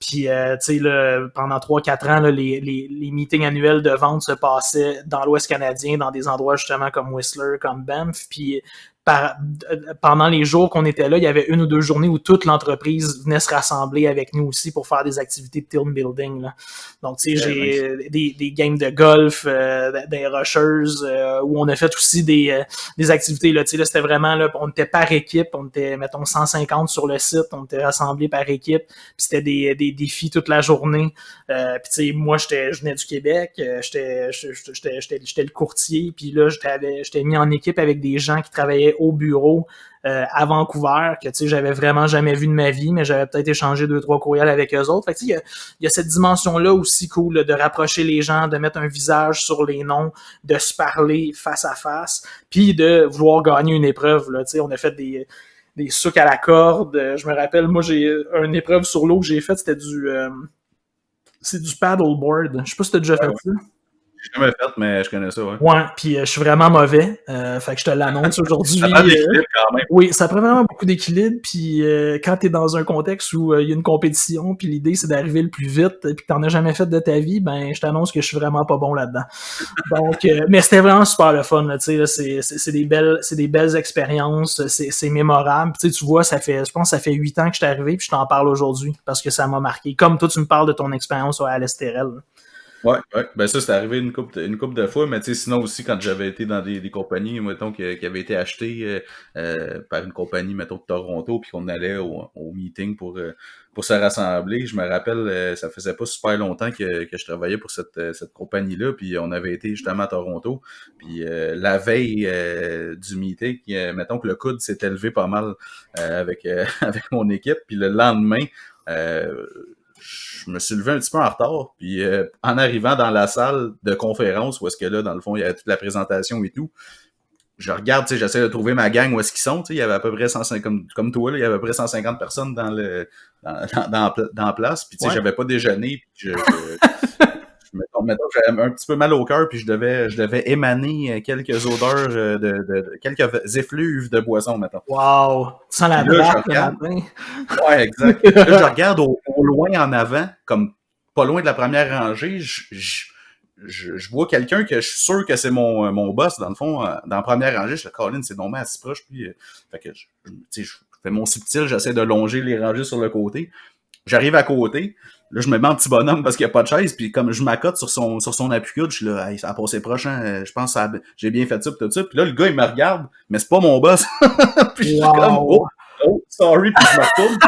Puis, tu sais, là, pendant 3-4 ans, là, les meetings annuels de vente se passaient dans l'Ouest canadien, dans des endroits justement comme Whistler, comme Banff. Puis, pendant les jours qu'on était là, il y avait 1 ou 2 journées où toute l'entreprise venait se rassembler avec nous aussi pour faire des activités de team building. Là. Donc, tu sais, j'ai des games de golf, des rushers, où on a fait aussi des activités. Là, tu sais, là, c'était vraiment, là, on était par équipe, on était, mettons, 150 sur le site, on était rassemblés par équipe, puis c'était des défis toute la journée. Puis, tu sais, moi, je venais du Québec, j'étais le courtier, puis là, j'étais mis en équipe avec des gens qui travaillaient au bureau à Vancouver, que tu sais, j'avais vraiment jamais vu de ma vie, mais j'avais peut-être échangé 2-3 courriels avec eux autres. Fait que tu sais, il y a cette dimension-là aussi cool là, de rapprocher les gens, de mettre un visage sur les noms, de se parler face à face, puis de vouloir gagner une épreuve. Là, tu sais, on a fait des souks à la corde. Je me rappelle, moi, j'ai une épreuve sur l'eau que j'ai faite, c'était c'est du paddleboard. Je sais pas si t'as déjà fait ça. J'ai jamais fait, mais je connais ça, ouais. Ouais, puis je suis vraiment mauvais. Fait que je te l'annonce aujourd'hui. Ça prend de l'équilibre quand même. Oui, ça prend vraiment beaucoup d'équilibre. Puis quand t'es dans un contexte où il y a une compétition, puis l'idée c'est d'arriver le plus vite, puis que t'en as jamais fait de ta vie, ben je t'annonce que je suis vraiment pas bon là-dedans. Donc, mais c'était vraiment super le fun. Tu sais, c'est des belles expériences, c'est mémorable. Puis, tu vois, je pense que ça fait 8 ans que je suis arrivé, puis je t'en parle aujourd'hui parce que ça m'a marqué. Comme toi, tu me parles de ton expérience à l'Estérel. Ouais. Ben ça, c'est arrivé une couple de fois, mais tu sais, sinon aussi, quand j'avais été dans des compagnies, mettons, qui avaient été achetées par une compagnie, mettons, de Toronto, puis qu'on allait au meeting pour se rassembler, je me rappelle, ça faisait pas super longtemps que je travaillais pour cette compagnie-là, puis on avait été justement à Toronto, puis la veille du meeting, mettons que le coude s'est élevé pas mal avec mon équipe, puis le lendemain, je me suis levé un petit peu en retard, puis en arrivant dans la salle de conférence, où est-ce que là, dans le fond, il y avait toute la présentation et tout, je regarde, tu sais, j'essaie de trouver ma gang où est-ce qu'ils sont, tu sais, il y avait à peu près 150, comme toi, là, il y avait à peu près 150 personnes dans la place, puis tu sais, j'avais pas déjeuné, puis mettons, j'avais un petit peu mal au cœur, puis je devais émaner quelques odeurs quelques effluves de boisson, mettons. Wow! Tu sens la blague le matin. Ouais, exact. Là, je regarde au loin en avant, comme pas loin de la première rangée, je vois quelqu'un que je suis sûr que c'est mon boss, dans le fond, dans la première rangée. Je suis là, Colin, c'est normal assez proche. Puis, fait que je fais mon subtil, j'essaie de longer les rangées sur le côté. J'arrive à côté. Là, je me mets en petit bonhomme parce qu'il n'y a pas de chaise. Puis comme je m'accote sur son appui-coude, je suis là, hey, ça a passé proche, hein, je pense que j'ai bien fait ça, pis tout ça. Puis là, le gars, il me regarde, mais c'est pas mon boss. Puis je suis comme, oh, sorry, puis je me retourne.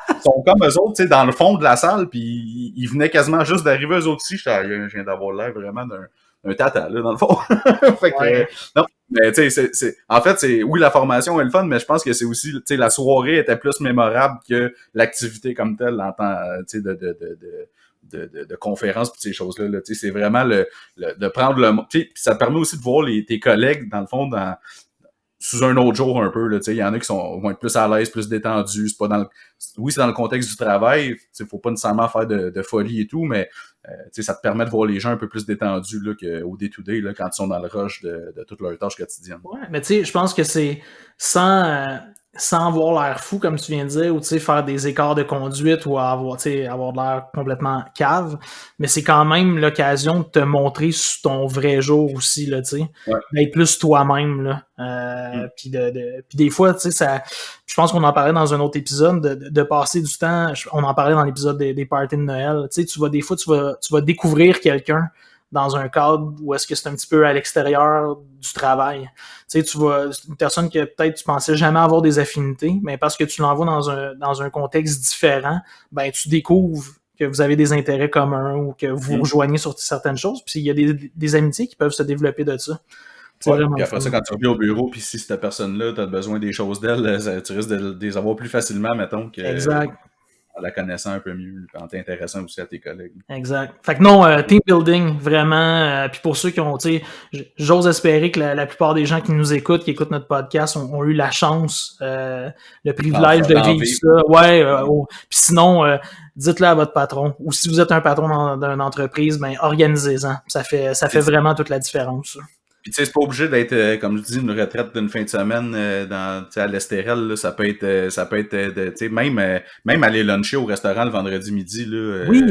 Ils sont comme eux autres, tu sais, dans le fond de la salle, puis ils venaient quasiment juste d'arriver eux autres aussi. Je viens d'avoir l'air vraiment d'un tata, là, dans le fond. Fait que, non, mais tu sais, en fait, oui, la formation est le fun, mais je pense que c'est aussi, tu sais, la soirée était plus mémorable que l'activité comme telle en temps, tu sais, de conférences pis ces choses-là, là. Tu sais, c'est vraiment de prendre le, tu sais, ça te permet aussi de voir tes collègues, dans le fond, sous un autre jour un peu, là, tu sais, il y en a qui vont être plus à l'aise, plus détendus, c'est pas oui, c'est dans le contexte du travail, tu sais, faut pas nécessairement faire de folie et tout, mais tu sais, ça te permet de voir les gens un peu plus détendus là, qu'au day-to-day, là, quand ils sont dans le rush de toutes leurs tâches quotidiennes. Ouais, mais tu sais, je pense que c'est sans avoir l'air fou, comme tu viens de dire, ou tu sais, faire des écarts de conduite ou avoir de l'air complètement cave, mais c'est quand même l'occasion de te montrer sous ton vrai jour aussi, là, tu sais. Ouais. D'être plus toi-même, là. Puis puis des fois, tu sais, ça, je pense qu'on en parlait dans un autre épisode, de passer du temps, on en parlait dans l'épisode des parties de Noël, tu sais, des fois, tu vas découvrir quelqu'un dans un cadre où est-ce que c'est un petit peu à l'extérieur du travail. Tu sais, une personne que peut-être tu pensais jamais avoir des affinités, mais parce que tu l'envoies dans un contexte différent, ben tu découvres que vous avez des intérêts communs ou que vous vous rejoignez sur certaines choses, puis il y a des amitiés qui peuvent se développer de ça. Ouais, puis après ça, quand tu reviens au bureau, puis si cette personne-là, tu as besoin des choses d'elle, tu risques de les avoir plus facilement, mettons, que exact. En la connaissant un peu mieux, en t'intéressant aussi à tes collègues. Exact. Fait que non, team building, vraiment. Puis pour ceux qui ont, tu sais, j'ose espérer que la plupart des gens qui nous écoutent, qui écoutent notre podcast, ont eu la chance, le privilège de vivre ça. Ouais. Puis sinon, dites-le à votre patron. Ou si vous êtes un patron d'une entreprise, ben organisez-en. Ça fait vraiment toute la différence. Puis tu sais, c'est pas obligé d'être, comme je dis, une retraite d'une fin de semaine à l'Estérel, là, ça peut être tu sais, même aller luncher au restaurant le vendredi midi, là, oui.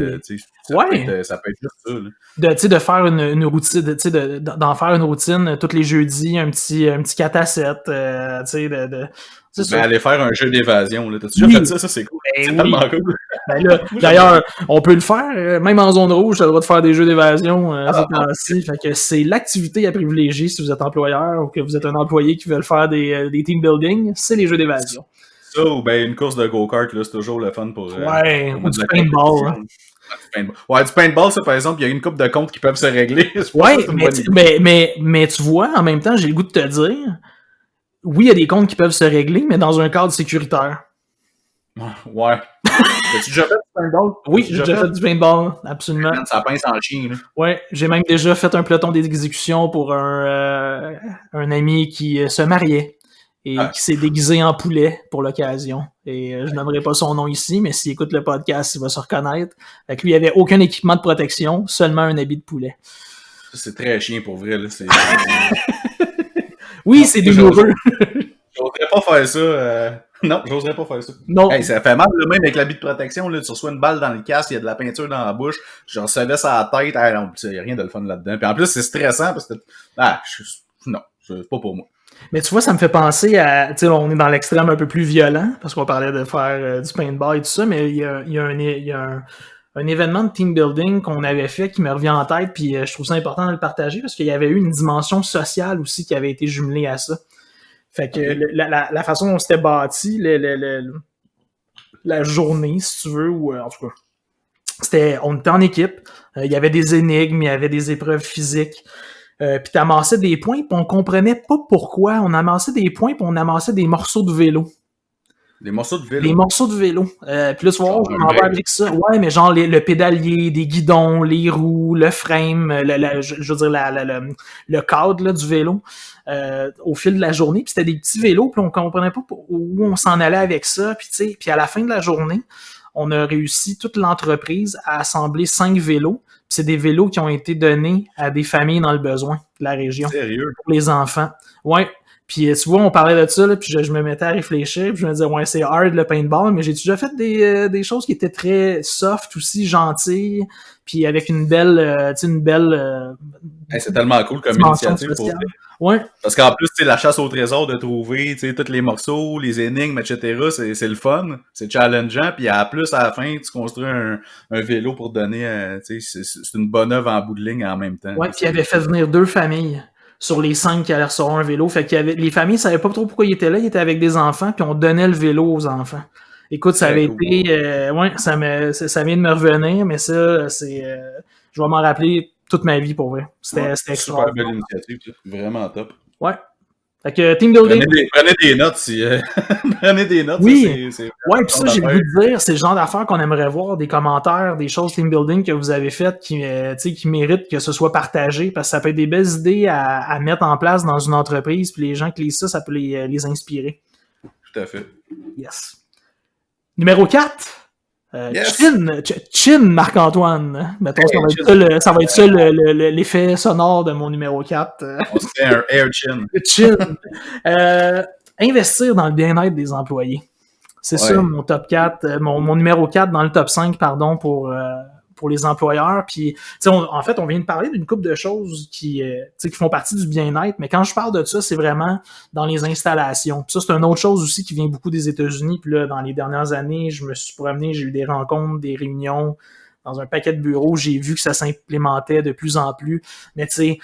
Ça peut être juste ça, là. Tu sais, de faire une routine, tu sais, d'en faire une routine tous les jeudis, un petit 4 à 7, tu sais, aller faire un jeu d'évasion, là. T'as-tu déjà fait ça? Ça, c'est cool. Ben c'est tellement cool. Ben là, d'ailleurs, on peut le faire, même en zone rouge, t'as le droit de faire des jeux d'évasion ces temps-ci. Fait que c'est l'activité à privilégier si vous êtes employeur ou que vous êtes un employé qui veut faire des team building, c'est les jeux d'évasion. Ça, ou ben une course de go-kart, là, c'est toujours le fun pour... ou du paintball. Ouais, du paintball, ça, par exemple, il y a une couple de comptes qui peuvent se régler. Ouais, mais tu vois, en même temps, j'ai le goût de te dire, oui, il y a des comptes qui peuvent se régler, mais dans un cadre sécuritaire. Ouais. As-tu déjà fait du paintball? Oui, j'ai déjà fait du paintball, absolument. Ça pince en chien, là. Ouais, j'ai même déjà fait un peloton d'exécution pour un ami qui se mariait et qui s'est déguisé en poulet pour l'occasion. Et je nommerai pas son nom ici, mais s'il écoute le podcast, il va se reconnaître. Fait que lui, il avait aucun équipement de protection, seulement un habit de poulet. Ça, c'est très chien pour vrai, là. Oui, c'est douloureux. J'oserais pas faire ça. Non, j'oserais pas faire ça. Non. Hey, ça fait mal, là, même avec l'habit de protection, là, tu reçois une balle dans le casque, il y a de la peinture dans la bouche, je recevais ça à la tête, non, il n'y a rien de le fun là-dedans. Puis en plus, c'est stressant parce que, non, c'est pas pour moi. Mais tu vois, ça me fait penser à, tu sais, on est dans l'extrême un peu plus violent, parce qu'on parlait de faire du paintball et tout ça, mais il y a un événement de team building qu'on avait fait qui me revient en tête, puis je trouve ça important de le partager parce qu'il y avait eu une dimension sociale aussi qui avait été jumelée à ça. Fait que la façon dont c'était bâti, la journée, si tu veux, ou en tout cas, on était en équipe, il y avait des énigmes, il y avait des épreuves physiques, puis t'amassais des points, puis on comprenait pas pourquoi. On amassait des points, puis on amassait des morceaux de vélo. Des morceaux de vélo? Des morceaux de vélo. Puis là, tu vois, on va avec ça. Ouais, mais genre le pédalier, des guidons, les roues, le frame, je veux dire, le cadre là, du vélo au fil de la journée. Puis c'était des petits vélos, puis on comprenait pas où on s'en allait avec ça. Puis tu sais, puis à la fin de la journée, on a réussi, toute l'entreprise, à assembler 5 vélos. Puis c'est des vélos qui ont été donnés à des familles dans le besoin de la région. Sérieux? Pour les enfants. Ouais. Puis tu vois, on parlait de ça, là, puis je me mettais à réfléchir, puis je me disais, ouais, c'est hard le paintball, mais j'ai déjà fait des choses qui étaient très soft aussi, gentilles, puis avec une belle, tu sais, une belle Hey, c'est tellement cool comme dimension initiative pour spéciale. Ouais, parce qu'en plus, tu sais, la chasse au trésor de trouver, tu sais, tous les morceaux, les énigmes, etc., c'est le fun, c'est challengeant, puis à plus, à la fin, tu construis un vélo pour donner, tu sais, c'est une bonne œuvre en bout de ligne en même temps. ouais, Là, puis il avait fait venir 2 familles sur les 5 qui allaient recevoir un vélo. Fait qu'il y avait, les familles savaient pas trop pourquoi ils étaient là, ils étaient avec des enfants, puis on donnait le vélo aux enfants. Écoute, ça très avait cool. été, ouais, ça vient de me revenir, mais ça, je vais m'en rappeler toute ma vie pour vrai. Ouais, C'était super extraordinaire. belle initiative, ça. Vraiment top. Ouais. Fait que team building, Prenez des notes si, prenez des notes, ça, oui. c'est Ouais, vraiment puis le ça, genre j'ai le goût d'affaire. de dire, c'est le genre d'affaires qu'on aimerait voir, des commentaires, des choses team building que vous avez faites qui, tu sais, qui méritent que ce soit partagé, parce que ça peut être des belles idées à mettre en place dans une entreprise, puis les gens qui lisent ça, ça peut les inspirer. Tout à fait. Yes. Numéro 4. Yes! Chin Marc-Antoine. Mettons, Hey, ça va être ça l'effet sonore de mon numéro 4. on se fait un air chin. Chin. Investir dans le bien-être des employés. C'est ça Ouais. mon top 4, mon numéro 4 dans le top 5, pardon, pour les employeurs. Puis, en fait, on vient de parler d'une couple de choses qui font partie du bien-être, mais quand je parle de ça, c'est vraiment dans les installations. Puis ça, c'est une autre chose aussi qui vient beaucoup des États-Unis. Puis là, dans les dernières années, je me suis promené, j'ai eu des rencontres, des réunions dans un paquet de bureaux. J'ai vu que ça s'implémentait de plus en plus. Mais tu sais,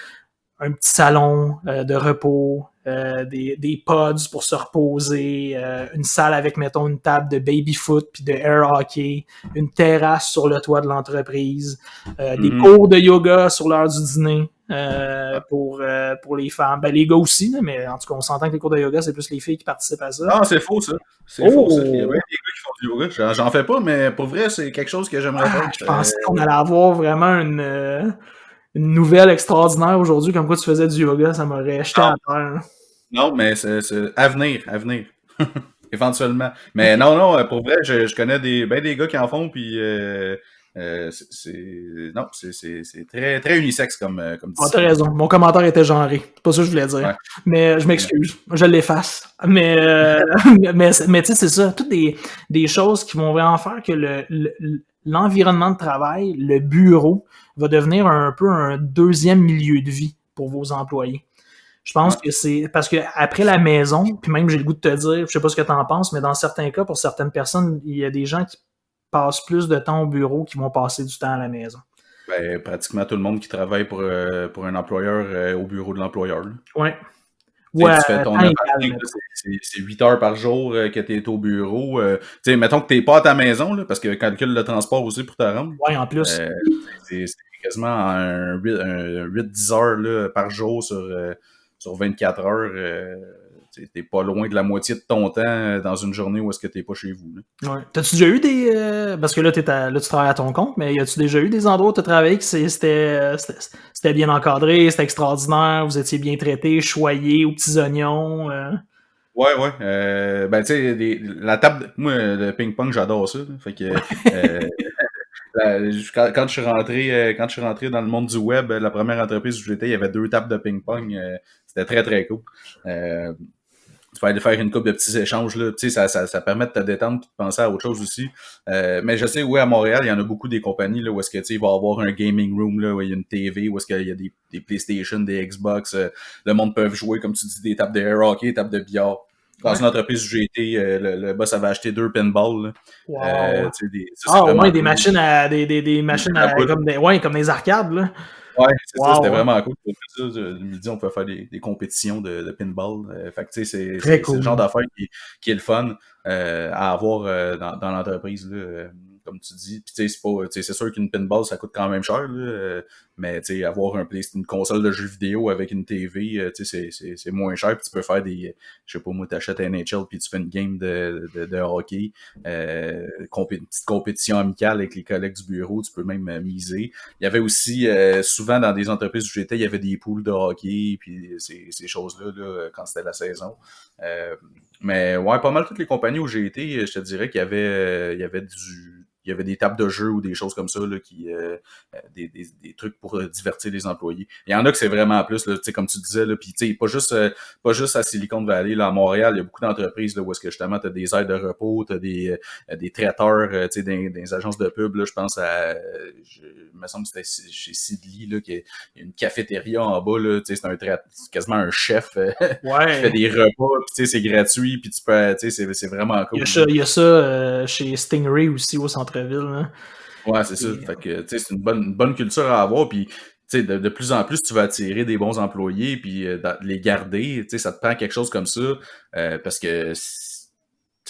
un petit salon de repos, des pods pour se reposer, une salle avec, mettons, une table de baby-foot puis de air hockey, une terrasse sur le toit de l'entreprise, des cours de yoga sur l'heure du dîner pour les femmes. Ben, les gars aussi, là, mais en tout cas, on s'entend que les cours de yoga, c'est plus les filles qui participent à ça. Non, c'est faux, ça. C'est faux, ça. Il y a bien des gars qui font du yoga. J'en fais pas, mais pour vrai, c'est quelque chose que j'aimerais faire. Je pensais qu'on allait avoir vraiment une nouvelle extraordinaire aujourd'hui, comme quoi tu faisais du yoga, ça m'aurait jeté à terre. Non, mais c'est à venir, à venir. Éventuellement. Mais non, non, pour vrai, je connais des gars qui en font, puis non, c'est très, très unisexe comme Ah, t'as discipline. raison. Mon commentaire était genré. C'est pas ça que je voulais dire. Ouais. Mais je m'excuse. Je l'efface. Mais, mais tu sais, c'est ça. Toutes des choses qui vont vraiment faire que l'environnement de travail, le bureau, va devenir un peu un deuxième milieu de vie pour vos employés. Je pense que c'est parce que après la maison, puis même j'ai le goût de te dire, je sais pas ce que tu en penses, mais dans certains cas, pour certaines personnes, il y a des gens qui passent plus de temps au bureau qui vont passer du temps à la maison. Ben, pratiquement tout le monde qui travaille pour un employeur au bureau de l'employeur. Ouais. Tu Ouais, fais ton temps aparté, égal. c'est 8 heures par jour que tu es au bureau. Tu sais, mettons que t'es pas à ta maison, là, parce que calcule le transport aussi pour te rendre. Ouais, en plus. C'est quasiment un 8-10 heures là, par jour sur 24 heures. T'es pas loin de la moitié de ton temps dans une journée où est-ce que t'es pas chez vous. Là. Ouais. T'as-tu déjà eu des. Parce que là, là, tu travailles à ton compte, mais y a-tu déjà eu des endroits où tu as travaillé que c'était bien encadré, c'était extraordinaire, vous étiez bien traité, choyé aux petits oignons? Ouais, ouais. Ben, tu sais, la table. Moi, le ping-pong, j'adore ça. Là. Fait que. Quand je suis rentré dans le monde du web, la première entreprise où j'étais, il y avait 2 tables de ping-pong. C'était très, très cool. Tu peux aller faire une couple de petits échanges, là. Tu sais, ça permet de te détendre et de penser à autre chose aussi. Mais je sais, oui, à Montréal, il y en a beaucoup des compagnies, là, où est-ce que, tu sais, il va y avoir un gaming room, là, où il y a une TV, où est-ce qu'il y a des PlayStation, des Xbox, le monde peut jouer, comme tu dis, des tables de air hockey, des tables de billard. Dans une entreprise où j'ai été, le boss avait acheté 2 pinballs, là. Wow. Tu sais, ça, c'est vraiment ouais, cool. des machines La boule. comme des arcades, là. Ouais, c'est ça, c'était Wow, hein. vraiment cool. Pour ça, le midi, on peut faire des compétitions de pinball. Fait que, tu sais, Très c'est le genre cool. d'affaire qui est le fun à avoir dans l'entreprise, là, comme tu dis. Puis, tu sais, c'est sûr qu'une pinball, ça coûte quand même cher, là, mais, tu sais, avoir une console de jeux vidéo avec une TV, tu sais, c'est moins cher. Puis, tu peux faire je sais pas, moi, t'achètes NHL, puis tu fais une game de hockey, une petite compétition amicale avec les collègues du bureau, tu peux même miser. Il y avait aussi, souvent dans des entreprises où j'étais, il y avait des poules de hockey, puis ces choses-là, là, quand c'était la saison. Mais ouais, pas mal toutes les compagnies où j'ai été, je te dirais qu'il y avait il y avait des tables de jeu ou des choses comme ça, là, des trucs pour divertir les employés. Il y en a que c'est vraiment plus, là, comme tu disais, là, puis pas juste à Silicon Valley, là, à Montréal, il y a beaucoup d'entreprises là, où est-ce que justement tu as des aires de repos, tu as des traiteurs dans les agences de pub, là, je pense il me semble que c'était chez Sidley, là, qu'il y a une cafétéria en bas, là, c'est quasiment un chef qui fait des repas, puis c'est gratuit, puis tu peux, c'est vraiment cool. Il y a ça chez Stingray aussi au centre-ville. Là. Ouais, c'est ça. Fait que, c'est une bonne culture à avoir, puis de plus en plus, tu vas attirer des bons employés, puis les garder, ça te prend quelque chose comme ça, parce que,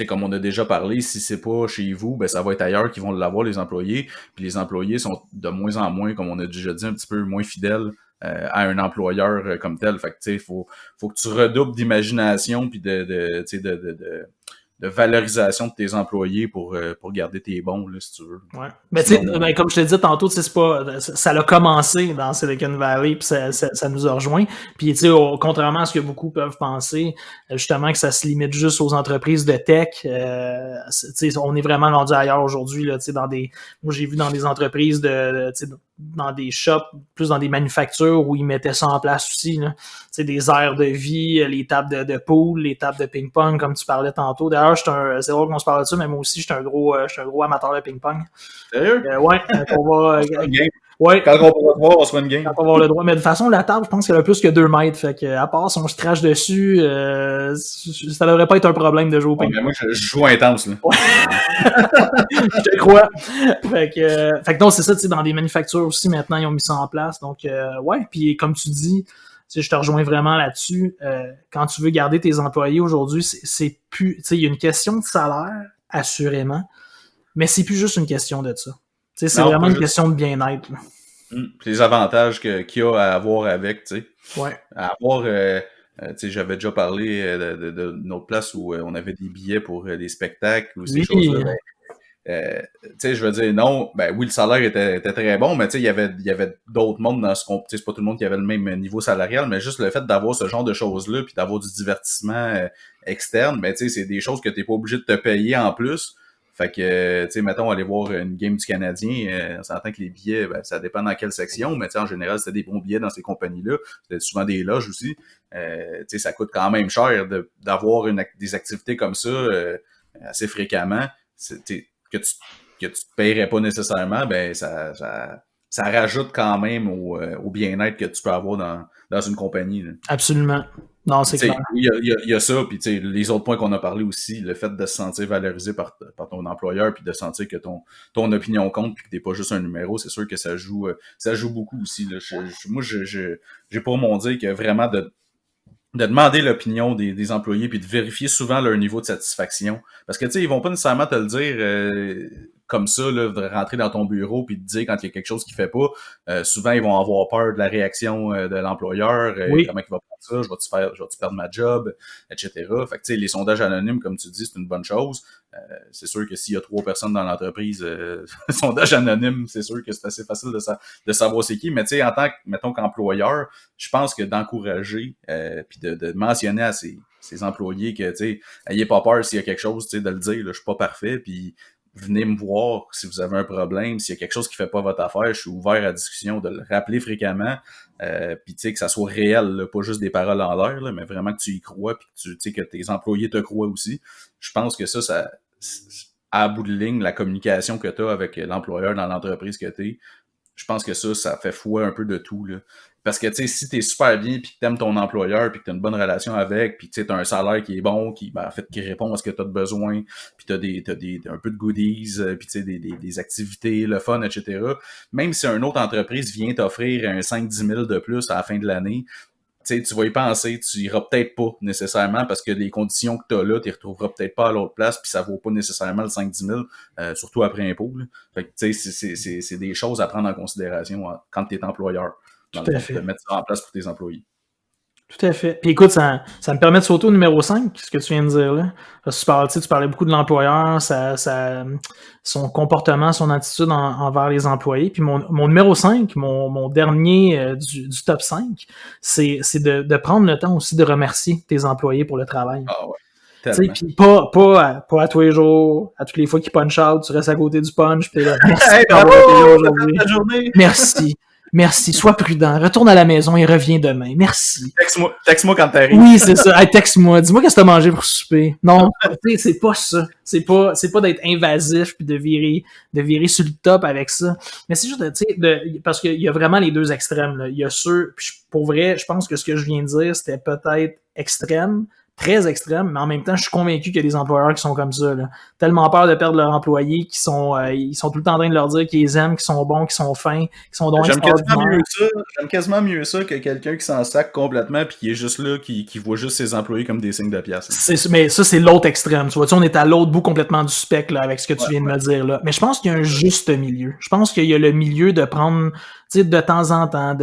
comme on a déjà parlé, si c'est pas chez vous, ben ça va être ailleurs qu'ils vont l'avoir, les employés, puis les employés sont de moins en moins, comme on a déjà dit, un petit peu moins fidèles à un employeur comme tel. Fait que, faut que tu redoubles d'imagination, puis de valorisation de tes employés pour garder tes bons, là, si tu veux. Ouais. Mais tu sais, comme je te disais tantôt, c'est pas, ça a commencé dans Silicon Valley, puis ça nous a rejoint. Puis tu sais, contrairement à ce que beaucoup peuvent penser, justement que ça se limite juste aux entreprises de tech, on est vraiment rendu ailleurs aujourd'hui là. Tu sais, moi j'ai vu dans des entreprises dans des shops, plus dans des manufactures où ils mettaient ça en place aussi là. Tu sais, des aires de vie, les tables de pool, les tables de ping-pong, comme tu parlais tantôt. D'ailleurs, c'est drôle qu'on se parle de ça, mais moi aussi, je suis un gros amateur de ping-pong. Sérieux? Ouais, on va. Ouais. Quand on va le voir, on se fait une game. Quand on va avoir le droit. Mais de toute façon, la table, je pense qu'elle a plus que 2 mètres. Fait que, à part si on se crache dessus, ça devrait pas être un problème de jouer au ping-pong. Mais moi, je joue intense, là. Ouais. Je te crois. Fait que non, c'est ça, tu sais, dans des manufactures aussi, maintenant, ils ont mis ça en place. Donc, ouais. Puis, comme tu dis, je te rejoins vraiment là-dessus. Quand tu veux garder tes employés aujourd'hui, c'est plus, tu sais, il y a une question de salaire, assurément, mais c'est plus juste une question de ça. Tu sais, c'est vraiment une question de bien-être. Les avantages qu'il y a à avoir avec, tu sais. Ouais. À avoir, tu sais, j'avais déjà parlé de notre place où on avait des billets pour des spectacles ou ces choses-là. Tu sais, je veux dire, non, ben oui, le salaire était très bon, mais tu sais, il y avait d'autres mondes dans ce qu'on, tu sais, c'est pas tout le monde qui avait le même niveau salarial, mais juste le fait d'avoir ce genre de choses-là, puis d'avoir du divertissement externe, ben tu sais, c'est des choses que t'es pas obligé de te payer en plus. Fait que, tu sais, mettons, aller voir une game du Canadien, on s'entend que les billets, ben, ça dépend dans quelle section, mais tu sais, en général, c'était des bons billets dans ces compagnies-là. C'était souvent des loges aussi. Tu sais, ça coûte quand même cher d'avoir des activités comme ça assez fréquemment. Que tu te paierais pas nécessairement, ben ça rajoute quand même au bien-être que tu peux avoir dans une compagnie. Là. Absolument. Non, c'est clair. Il y a ça, puis les autres points qu'on a parlé aussi, le fait de se sentir valorisé par ton employeur, puis de sentir que ton opinion compte, puis que t'es pas juste un numéro, c'est sûr que ça joue beaucoup aussi. Là. Moi, j'ai pour mon dire que vraiment de demander l'opinion des employés puis de vérifier souvent leur niveau de satisfaction. Parce que, tu sais, ils vont pas nécessairement te le dire comme ça, là, de rentrer dans ton bureau puis te dire quand il y a quelque chose qui fait pas. Souvent, ils vont avoir peur de la réaction de l'employeur. Oui. Comment il va prendre ça? Je vais-tu perdre ma job? Etc. Fait que, tu sais, les sondages anonymes, comme tu dis, c'est une bonne chose. C'est sûr que s'il y a 3 personnes dans l'entreprise, sondage anonyme, c'est sûr que c'est assez facile de savoir c'est qui. Mais tu sais, en tant que, mettons qu'employeur, je pense que d'encourager puis de mentionner à ses employés que, tu sais, ayez pas peur s'il y a quelque chose, tu sais, de le dire, là, je suis pas parfait, puis venez me voir si vous avez un problème, s'il y a quelque chose qui fait pas votre affaire, je suis ouvert à la discussion, de le rappeler fréquemment, puis tu sais, que ça soit réel, là, pas juste des paroles en l'air, là, mais vraiment que tu y crois, puis que tu sais, que tes employés te croient aussi. Je pense que ça, à bout de ligne, la communication que tu as avec l'employeur dans l'entreprise que tu es, je pense que ça fait foi un peu de tout, là. Parce que, tu sais, si t'es super bien, puis que t'aimes ton employeur, puis que t'as une bonne relation avec, puis tu sais, t'as un salaire qui est bon, qui répond à ce que t'as de besoin, puis t'as un peu de goodies, puis tu sais, des activités, le fun, etc. Même si une autre entreprise vient t'offrir un 5-10 000 de plus à la fin de l'année, tu vas y penser, tu iras peut-être pas nécessairement parce que les conditions que tu as là, tu les retrouveras peut-être pas à l'autre place, puis ça vaut pas nécessairement le 5-10 000, surtout après impôt. Là. Fait que tu sais, c'est des choses à prendre en considération quand tu es employeur. Tout à fait. De mettre ça en place pour tes employés. Tout à fait. Puis écoute, ça me permet de sauter au numéro 5, ce que tu viens de dire là. Parce que tu parlais beaucoup de l'employeur, son comportement, son attitude envers les employés. Puis mon numéro 5, mon dernier du top 5, c'est de prendre le temps aussi de remercier tes employés pour le travail. Ah ouais. sais, Tellement. pis pas à tous les jours, à toutes les fois qu'il punch out, tu restes à côté du punch, pis t'es là, merci Hey, d'avoir bravo! été là T'as fait aujourd'hui. ta journée! Merci. Merci. Sois prudent. Retourne à la maison et reviens demain. Merci. Texte-moi quand t'arrives. Oui, c'est ça. Hey, texte-moi. Dis-moi qu'est-ce que t'as mangé pour souper. Non, tu sais, c'est pas ça. C'est pas d'être invasif puis de virer sur le top avec ça. Mais c'est juste, tu sais, parce qu'il y a vraiment les deux extrêmes, là. Il y a ceux, puis pour vrai, je pense que ce que je viens de dire, c'était peut-être extrême, très extrême, mais en même temps, je suis convaincu qu'il y a des employeurs qui sont comme ça, là. Tellement peur de perdre leurs employés ils sont tout le temps en train de leur dire qu'ils les aiment, qu'ils sont bons, qu'ils sont fins, qu'ils sont donc extraordinaires. J'aime quasiment mieux ça que quelqu'un qui s'en sac complètement puis qui est juste là, qui voit juste ses employés comme des signes de pièce. Mais ça, c'est l'autre extrême. Tu vois, on est à l'autre bout complètement du spectre, là, avec ce que tu Ouais, viens de me dire, là. Mais je pense qu'il y a un juste milieu. Je pense qu'il y a le milieu de prendre, tu sais, de temps en temps,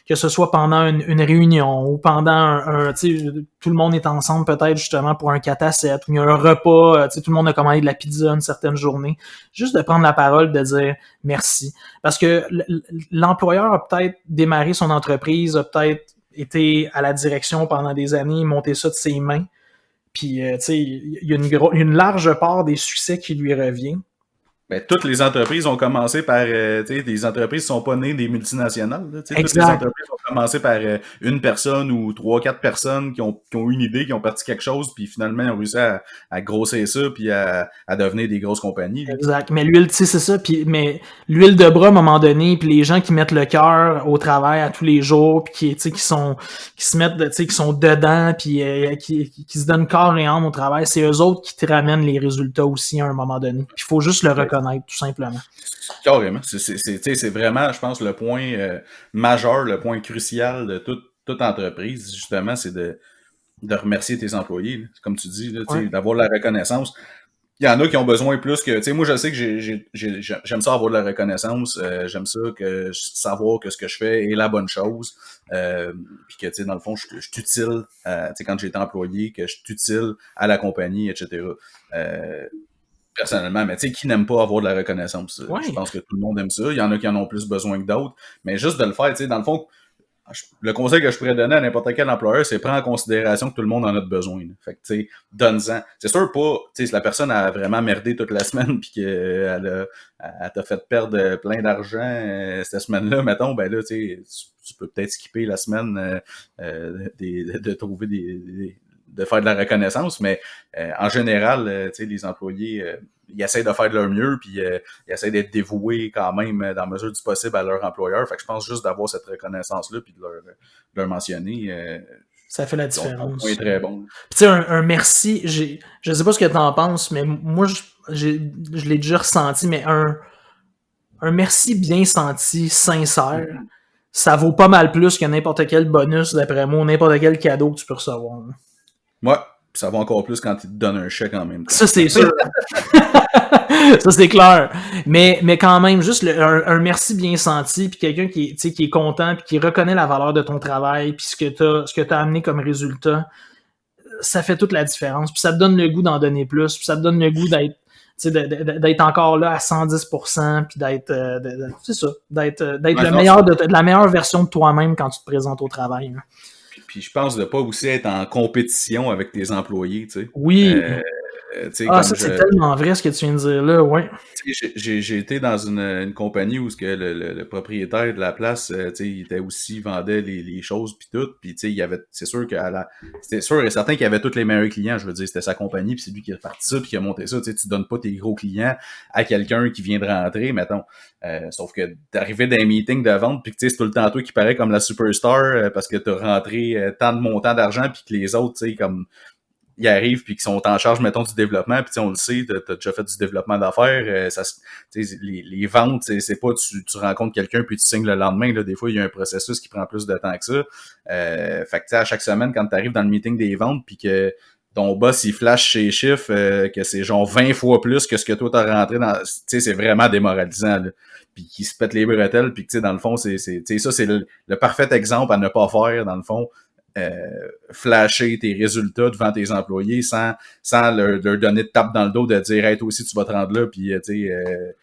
que ce soit pendant une réunion ou pendant tu sais, tout le monde est ensemble peut-être justement pour un 4-7 ou il y a un repas, tu sais, tout le monde a commandé de la pizza une certaine journée. Juste de prendre la parole, de dire merci. Parce que l'employeur a peut-être démarré son entreprise, a peut-être été à la direction pendant des années, monté ça de ses mains. Puis, tu sais, il y a une large part des succès qui lui revient. Ben, toutes les entreprises ont commencé par, tu sais, des entreprises sont pas nées des multinationales, là, tu sais, toutes les Exact. entreprises ont commencé par une personne ou 3-4 personnes qui ont eu une idée, qui ont parti quelque chose, puis finalement ils ont réussi à grossir ça, puis à devenir des grosses compagnies. Là. Exact. Mais l'huile, tu sais, c'est ça. Puis, mais l'huile de bras, à un moment donné, puis les gens qui mettent le cœur au travail à tous les jours, puis qui, tu sais, qui se mettent, tu sais, qui sont dedans, puis qui se donnent corps et âme au travail, c'est eux autres qui te ramènent les résultats aussi à un moment donné. Puis il faut juste le reconnaître, tout simplement. Carrément. C'est vraiment, je pense, le point majeur, le point crucial de toute entreprise, justement, c'est de remercier tes employés. Là. Comme tu dis, là, Ouais. d'avoir la reconnaissance. Il y en a qui ont besoin plus que... Tu sais, moi, je sais que j'aime ça avoir de la reconnaissance. J'aime ça savoir que ce que je fais est la bonne chose. Puis que, tu sais, dans le fond, je suis utile. Tu sais, quand j'étais employé, que je suis utile à la compagnie, etc. Personnellement, mais tu sais, qui n'aime pas avoir de la reconnaissance? Ouais. Je pense que tout le monde aime ça. Il y en a qui en ont plus besoin que d'autres. Mais juste de le faire, tu sais, dans le fond, le conseil que je pourrais donner à n'importe quel employeur, c'est prendre en considération que tout le monde en a besoin. Là. Fait que, tu sais, donne-en. C'est sûr pas, tu sais, si la personne a vraiment merdé toute la semaine puis qu'elle t'a fait perdre plein d'argent cette semaine-là, mettons, ben là, tu sais, tu peux peut-être skipper la semaine de trouver de faire de la reconnaissance, mais en général, tu sais, les employés, ils essaient de faire de leur mieux, puis ils essaient d'être dévoués quand même dans la mesure du possible à leur employeur. Fait que je pense juste d'avoir cette reconnaissance-là, puis de leur mentionner. Ça fait la Ton différence. point est très bon. Puis tu sais, un merci, je sais pas ce que t'en penses, mais moi, je l'ai déjà ressenti, mais un merci bien senti, sincère, ça vaut pas mal plus que n'importe quel bonus, d'après moi, ou n'importe quel cadeau que tu peux recevoir. Là. Ouais, ça va encore plus quand ils te donnent un chèque en même temps. Ça, c'est sûr. Ça, c'est clair. Mais quand même, juste un merci bien senti, puis quelqu'un qui est content, puis qui reconnaît la valeur de ton travail, puis ce que t'as amené comme résultat, ça fait toute la différence. Puis ça te donne le goût d'en donner plus, puis ça te donne le goût d'être encore là à 110%, puis c'est ça, d'être la meilleure version de toi-même quand tu te présentes au travail. Hein. Puis je pense de pas aussi être en compétition avec tes employés, tu sais. Oui. Comme ça, c'est tellement vrai ce que tu viens de dire là, ouais. J'ai été dans une compagnie où le propriétaire de la place, il était aussi, vendait les choses puis tout, puis il y avait, c'est sûr c'était sûr et certain qu'il y avait tous les meilleurs clients, je veux dire, c'était sa compagnie, puis c'est lui qui a parti ça, puis qui a monté ça, tu donnes pas tes gros clients à quelqu'un qui vient de rentrer, mettons. Sauf que d'arriver dans un meeting de vente, puis que c'est tout le temps toi qui paraît comme la superstar, parce que t'as rentré tant de montants d'argent, puis que les autres, tu sais, comme ils arrivent puis qu'ils sont en charge, mettons, du développement, puis on le sait, t'as déjà fait du développement d'affaires, les ventes, c'est pas tu rencontres quelqu'un puis tu signes le lendemain, là, des fois, il y a un processus qui prend plus de temps que ça. Fait que à chaque semaine, quand t'arrives dans le meeting des ventes puis que ton boss, il flash ses chiffres, que c'est genre 20 fois plus que ce que toi t'as rentré dans, tu sais, c'est vraiment démoralisant, là. Puis qu'il se pète les bretelles, puis que, tu sais, dans le fond, ça, c'est le parfait exemple à ne pas faire, dans le fond. Flasher tes résultats devant tes employés sans leur donner de tape dans le dos de dire hey, toi aussi tu vas te rendre là puis tu sais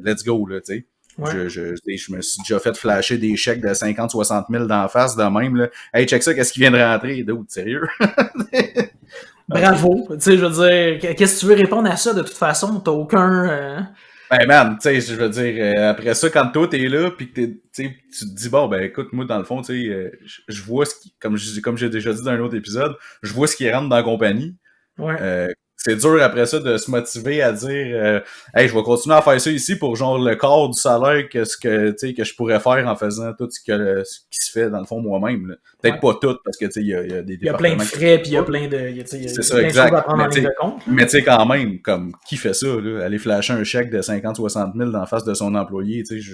let's go là tu sais. Ouais. Je me suis déjà fait flasher des chèques de 50-60 000 d'en face de même là. Hey check ça, qu'est-ce qui vient de rentrer? D'autres, sérieux? Bravo. Tu sais, je veux dire, qu'est-ce que tu veux répondre à ça de toute façon? T'as aucun... Ben man, tu sais, je veux dire, après ça, quand toi t'es là, puis que tu te dis, bon, ben écoute, moi, dans le fond, tu sais, je vois ce qui, comme j'ai déjà dit dans un autre épisode, je vois ce qui rentre dans la compagnie. Ouais. C'est dur après ça de se motiver à dire hey, je vais continuer à faire ça ici pour genre le quart du salaire que que je pourrais faire en faisant tout ce qui se fait dans le fond moi-même. Là. Peut-être pas tout, parce que il y a des Il y a plein de départements frais, puis il y a plein de... Il y c'est a ça, plein de choses à exact. prendre en ligne de compte. Mais tu sais, quand même, comme, qui fait ça, là? Aller flasher un chèque de 50-60 000 dans la face de son employé, tu sais,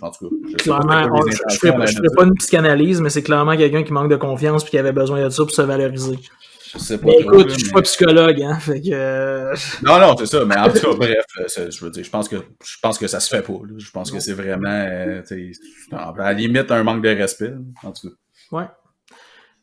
en tout cas, je sais pas c'était Clairement, quoi les intentions je ferais pas une psychanalyse, mais c'est clairement quelqu'un qui manque de confiance puis qui avait besoin de ça pour se valoriser. Je sais pas Mais trop, écoute, là, je suis mais... pas psychologue, hein, fait que... Non, c'est ça, mais en tout cas, bref, je veux dire, je pense que ça se fait pas, là. Je pense que c'est vraiment, à la limite, un manque de respect, là, en tout cas. Ouais.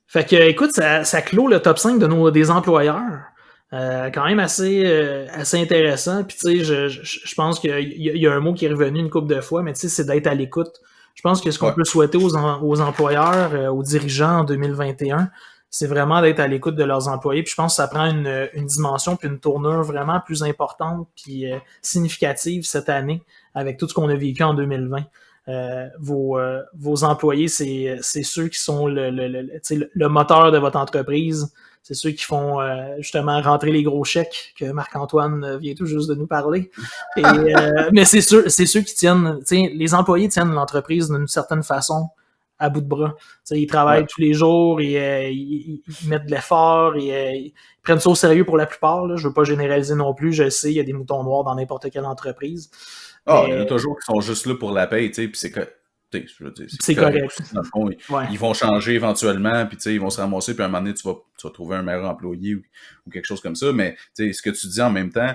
Fait que, écoute, ça clôt le top 5 des employeurs. Quand même assez intéressant. Puis, tu sais, je pense qu'il y a un mot qui est revenu une couple de fois, mais tu sais, c'est d'être à l'écoute. Je pense que ce qu'on Ouais. peut souhaiter aux employeurs, aux dirigeants en 2021, c'est vraiment d'être à l'écoute de leurs employés. Puis je pense que ça prend une dimension puis une tournure vraiment plus importante puis significative cette année avec tout ce qu'on a vécu en 2020. Vos employés, c'est ceux qui sont le moteur de votre entreprise. C'est ceux qui font justement rentrer les gros chèques que Marc-Antoine vient tout juste de nous parler. Et, mais c'est ceux qui tiennent, les employés tiennent l'entreprise d'une certaine façon à bout de bras. T'sais, ils travaillent tous les jours et ils mettent de l'effort et ils prennent ça au sérieux pour la plupart. Là. Je veux pas généraliser non plus. Je sais, il y a des moutons noirs dans n'importe quelle entreprise. Ah, il y en a toujours qui sont juste là pour la paye, tu sais, puis je veux dire, c'est correct. Aussi, dans le fond, ils vont changer éventuellement, puis ils vont se ramasser, puis à un moment donné, tu vas trouver un meilleur employé ou quelque chose comme ça. Mais ce que tu dis en même temps,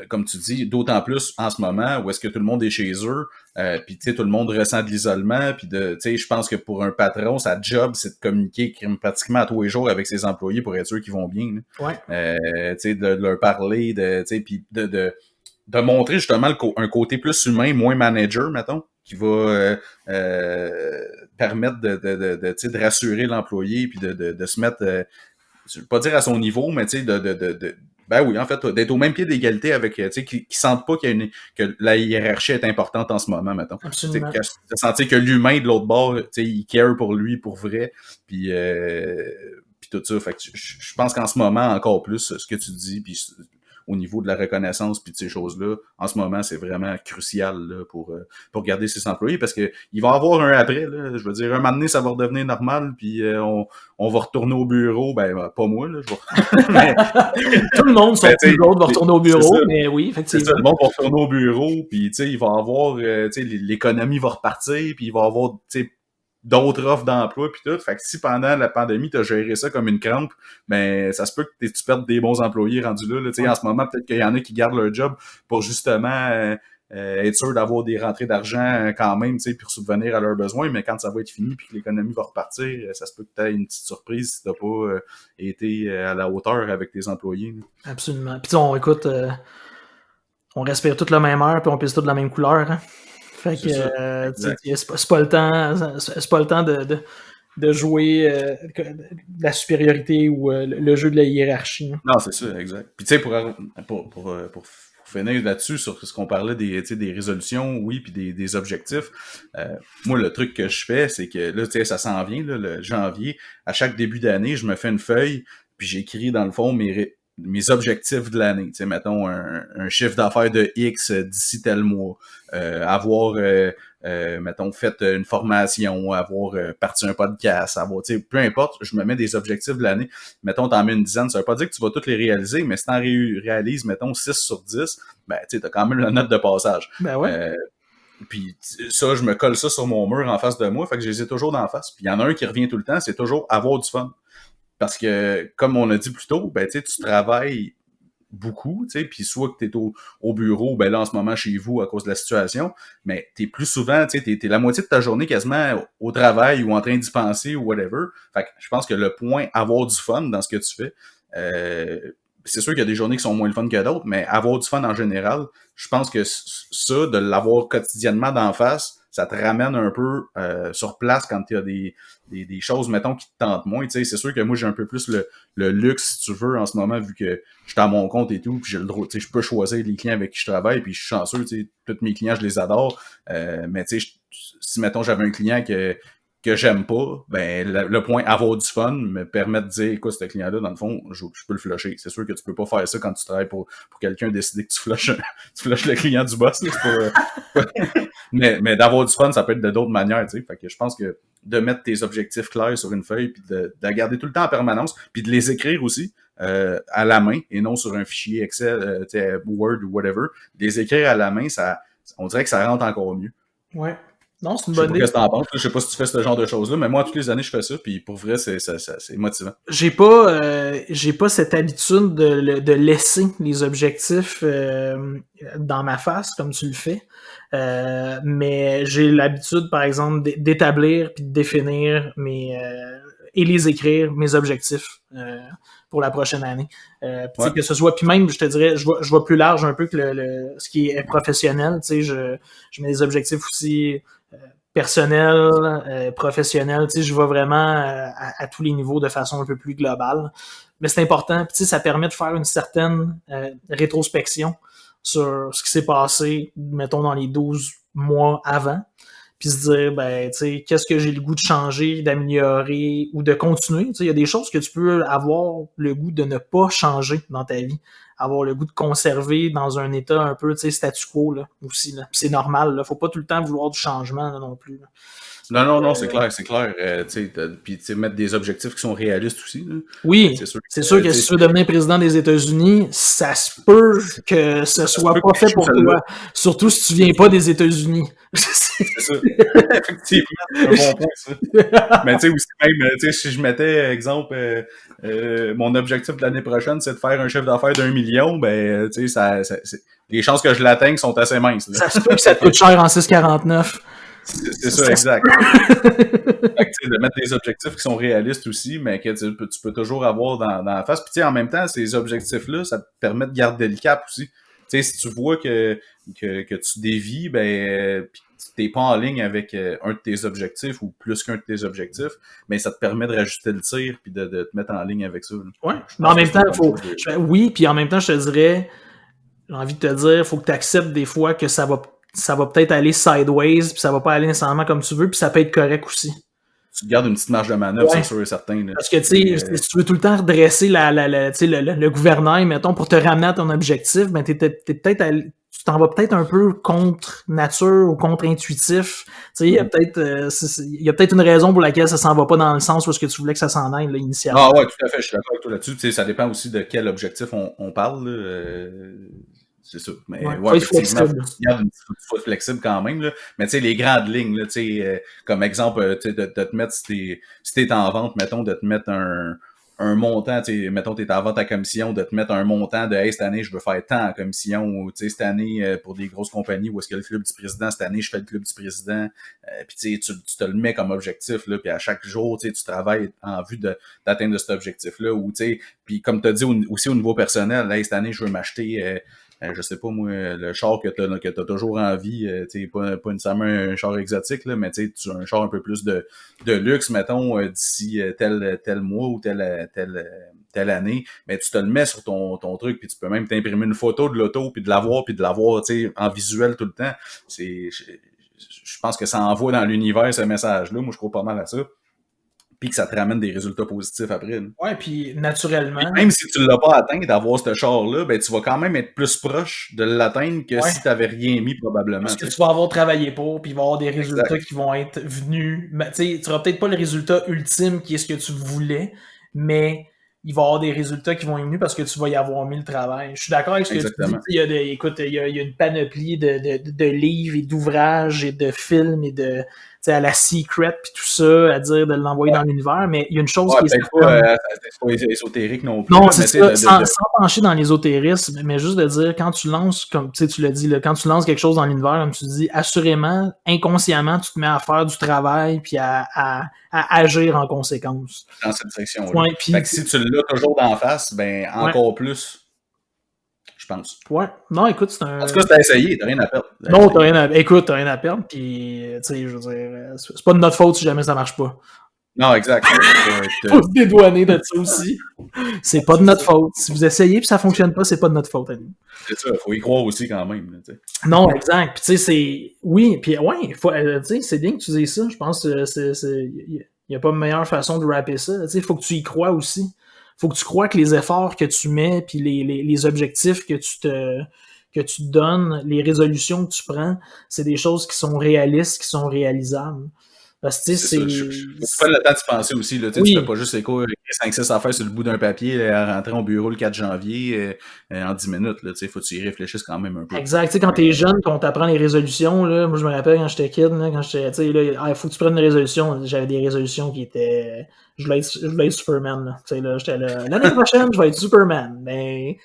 comme tu dis, d'autant plus en ce moment où est-ce que tout le monde est chez eux, puis tout le monde ressent de l'isolement, puis je pense que pour un patron, sa job, c'est de communiquer pratiquement à tous les jours avec ses employés pour être sûr qu'ils vont bien. De leur parler, puis de montrer justement un côté plus humain, moins manager, mettons, qui va permettre de rassurer l'employé puis de se mettre, je veux pas dire à son niveau, mais tu sais, ben oui, en fait, d'être au même pied d'égalité avec, tu sais, qui sentent pas que la hiérarchie est importante en ce moment, mettons. Absolument. De sentir que l'humain de l'autre bord, tu sais, il care pour lui, pour vrai, puis tout ça. Fait que je pense qu'en ce moment, encore plus, ce que tu dis, puis au niveau de la reconnaissance puis de ces choses-là, en ce moment, c'est vraiment crucial là, pour garder ses employés parce que il va y avoir un après. Là, je veux dire, un moment donné, ça va redevenir normal puis on va retourner au bureau. Ben, pas moi. Là, mais... Tout le monde, sauf l'autre, va retourner au bureau, mais oui, effectivement. C'est ça, le monde va retourner au bureau puis il va y avoir, l'économie va repartir puis il va y avoir, d'autres offres d'emploi puis tout. Fait que si pendant la pandémie, tu as géré ça comme une crampe, ben ça se peut que tu perdes des bons employés rendus là. En ce moment, peut-être qu'il y en a qui gardent leur job pour justement être sûr d'avoir des rentrées d'argent quand même, pour subvenir à leurs besoins, mais quand ça va être fini puis que l'économie va repartir, ça se peut que tu aies une petite surprise si tu n'as pas été à la hauteur avec tes employés. Là. Absolument. Puis écoute, on respire toute la même air puis on pisse toute la même couleur. Hein? Fait que c'est pas le temps de jouer la supériorité ou le jeu de la hiérarchie. Hein. Non, c'est ça, exact. Puis tu sais, pour finir là-dessus sur ce qu'on parlait des résolutions, oui, puis des objectifs, moi, le truc que je fais, c'est que là, tu sais, ça s'en vient, là, le janvier, à chaque début d'année, je me fais une feuille, puis j'écris dans le fond mes objectifs de l'année. Tu sais, mettons un chiffre d'affaires de X d'ici tel mois, avoir mettons, fait une formation, avoir parti un podcast, avoir, tu sais, peu importe, je me mets des objectifs de l'année. Mettons, t'en mets une dizaine, ça veut pas dire que tu vas toutes les réaliser, mais si t'en réalises, mettons, 6 sur 10, ben, tu sais, t'as quand même la note de passage. Ben ouais. Puis ça, je me colle ça sur mon mur en face de moi, fait que je les ai toujours d'en face. Puis il y en a un qui revient tout le temps, c'est toujours avoir du fun. Parce que, comme on a dit plus tôt, ben, tu sais, tu travailles beaucoup, tu sais, puis soit que t'es au bureau, ben là, en ce moment, chez vous, à cause de la situation, mais t'es plus souvent, tu sais, t'es la moitié de ta journée quasiment au travail ou en train d'y penser ou whatever. Fait que je pense que le point, avoir du fun dans ce que tu fais, c'est sûr qu'il y a des journées qui sont moins le fun que d'autres, mais avoir du fun en général, je pense que ça, de l'avoir quotidiennement d'en face, ça te ramène un peu sur place quand il y a des choses, mettons, qui te tentent moins. Tu sais, c'est sûr que moi, j'ai un peu plus le luxe, si tu veux, en ce moment, vu que je suis à mon compte et tout, puis j'ai le droit, tu sais, je peux choisir les clients avec qui je travaille, puis je suis chanceux, tu sais, tous mes clients, je les adore. Mais tu sais, si, mettons, j'avais un client que j'aime pas, ben le point avoir du fun me permet de dire, écoute, ce client-là, dans le fond, je peux le flusher. C'est sûr que tu peux pas faire ça quand tu travailles pour quelqu'un décider que tu flushes le client du boss. Là, mais d'avoir du fun, ça peut être de d'autres manières, tu sais. Fait que je pense que de mettre tes objectifs clairs sur une feuille, puis de la garder tout le temps en permanence, puis de les écrire aussi à la main et non sur un fichier Excel, Word ou whatever. De les écrire à la main, on dirait que ça rentre encore mieux. Ouais. Non, c'est une Je sais bonne pas idée. ce que t'en penses. Je sais pas si tu fais ce genre de choses-là, mais moi, toutes les années, je fais ça, puis pour vrai, c'est motivant. J'ai pas cette habitude de laisser les objectifs dans ma face comme tu le fais. Mais j'ai l'habitude, par exemple, d'établir puis de définir et les écrire, mes objectifs pour la prochaine année. Ouais. Que ce soit, puis même, je te dirais, je vais plus large un peu que ce qui est professionnel. Je mets des objectifs aussi personnel, professionnel, je vais vraiment à tous les niveaux de façon un peu plus globale. Mais c'est important, puis ça permet de faire une certaine rétrospection sur ce qui s'est passé, mettons, dans les 12 mois avant, puis se dire, ben, tu sais, qu'est-ce que j'ai le goût de changer, d'améliorer ou de continuer. Il y a des choses que tu peux avoir le goût de ne pas changer dans ta vie, avoir le goût de conserver dans un état un peu, tu sais, statu quo, là, aussi, là. Puis c'est normal, là. Faut pas tout le temps vouloir du changement, là, non plus, là. Non, c'est clair, c'est clair. Puis mettre des objectifs qui sont réalistes aussi. Là. Oui, c'est sûr que si tu veux devenir président des États-Unis, ça se peut que ce soit pas fait pour toi. Surtout si tu viens pas des États-Unis. C'est ça. Effectivement, c'est un bon point, ça. Mais tu sais, aussi même, si je mettais, exemple, mon objectif de l'année prochaine, c'est de faire un chiffre d'affaires d'1 million, ben, tu sais, les chances que je l'atteigne sont assez minces. Là. Ça se peut que ça te coûte cher en 6,49. C'est ça, exact. De mettre des objectifs qui sont réalistes aussi, mais que tu peux toujours avoir dans la face. Puis en même temps, ces objectifs-là, ça te permet de garder le cap aussi. Tu sais, si tu vois que tu dévies, ben puis t'es pas en ligne avec un de tes objectifs ou plus qu'un de tes objectifs, mais ça te permet de rajuster le tir puis de te mettre en ligne avec ça. Ouais. Mais en même temps, oui, puis en même temps, je te dirais, j'ai envie de te dire, il faut que tu acceptes des fois que ça va peut-être aller sideways, puis ça va pas aller nécessairement comme tu veux, puis ça peut être correct aussi. Tu te gardes une petite marge de manœuvre, c'est sûr et certain. Là. Parce que, tu sais, si tu veux tout le temps redresser le gouvernail, mettons, pour te ramener à ton objectif, ben, tu t'en vas peut-être un peu contre nature ou contre intuitif. Tu sais, il y a peut-être une raison pour laquelle ça s'en va pas dans le sens où est-ce que tu voulais que ça s'en aille, là, initialement. Ah ouais, tout à fait, je suis d'accord avec toi là-dessus. Tu sais, ça dépend aussi de quel objectif on parle, là. C'est ça. Mais ouais, effectivement, faut être flexible quand même. Là. Mais tu sais, les grandes lignes, là, comme exemple, de te mettre, si t'es en vente, mettons, de te mettre un montant, mettons, t'es en vente à commission, de te mettre un montant de hey, cette année, je veux faire tant en commission, ou cette année, pour des grosses compagnies, où est-ce que le club du président, cette année, je fais le club du président. Puis tu te le mets comme objectif, là, puis à chaque jour, tu travailles en vue d'atteindre cet objectif-là. Puis comme tu as dit aussi au niveau personnel, hey, cette année, je veux m'acheter. Je sais pas moi, le char que t'as toujours envie, pas nécessairement un char exotique, là, mais tu as un char un peu plus de luxe, mettons, d'ici tel mois ou telle année, mais tu te le mets sur ton truc, puis tu peux même t'imprimer une photo de l'auto, puis de l'avoir en visuel tout le temps. Je pense que ça envoie dans l'univers ce message-là. Moi, je crois pas mal à ça. Puis que ça te ramène des résultats positifs après. Là. Ouais, puis naturellement. Puis même si tu l'as pas atteint d'avoir ce char-là, ben tu vas quand même être plus proche de l'atteindre que si tu n'avais rien mis probablement. Parce que tu vas avoir travaillé pour, puis il va y avoir des résultats qui vont être venus. Ben, tu n'auras peut-être pas le résultat ultime qui est ce que tu voulais, mais il va y avoir des résultats qui vont être venus parce que tu vas y avoir mis le travail. Je suis d'accord avec ce que tu dis. Il y a une panoplie de livres et d'ouvrages et de films et de à la Secret puis tout ça, à dire de l'envoyer dans l'univers, mais il y a une chose qui est certaine. C'est pas ésotérique non plus. Non, c'est ça, sans pencher dans l'ésotérisme, mais juste de dire, quand tu lances, comme tu l'as dit, là, quand tu lances quelque chose dans l'univers, comme tu dis, assurément, inconsciemment, tu te mets à faire du travail puis à agir en conséquence. Dans cette direction-là. Ouais, fait que si tu l'as toujours d'en face, ben encore plus. je pense. Ouais. Non, écoute, c'est un... En tout cas, t'as essayé, t'as rien à perdre. Non, t'as rien à... Écoute, t'as rien à perdre, puis, tu sais, je veux dire, c'est pas de notre faute si jamais ça marche pas. Non, exact. Faut se dédouaner de ça aussi. C'est pas de notre faute. Si vous essayez puis ça fonctionne pas, c'est pas de notre faute à nous. C'est ça, faut y croire aussi quand même. Là, non, exact. Puis tu sais, c'est... Oui, puis ouais, tu sais, c'est bien que tu dises ça. Je pense que il y a pas de meilleure façon de rapper ça. Tu sais, faut que tu y crois aussi. Faut que tu crois que les efforts que tu mets puis les objectifs que tu te donnes, les résolutions que tu prends, c'est des choses qui sont réalistes, qui sont réalisables. Parce que, tu sais, faut que tu prennes le temps de penser aussi. Là, oui. Tu fais pas juste écrire 5-6 affaires sur le bout d'un papier à rentrer au bureau le 4 janvier en 10 minutes. Là, faut que tu y réfléchisses quand même un peu. Exact. Tu sais, quand t'es jeune, qu'on t'apprend les résolutions, là, moi je me rappelle quand j'étais kid, là, quand j'étais, tu sais, là, il faut que tu prennes une résolution. J'avais des résolutions qui étaient... Je voulais être Superman. Là. Tu sais, là, j'étais là, l'année prochaine, je vais être Superman. Mais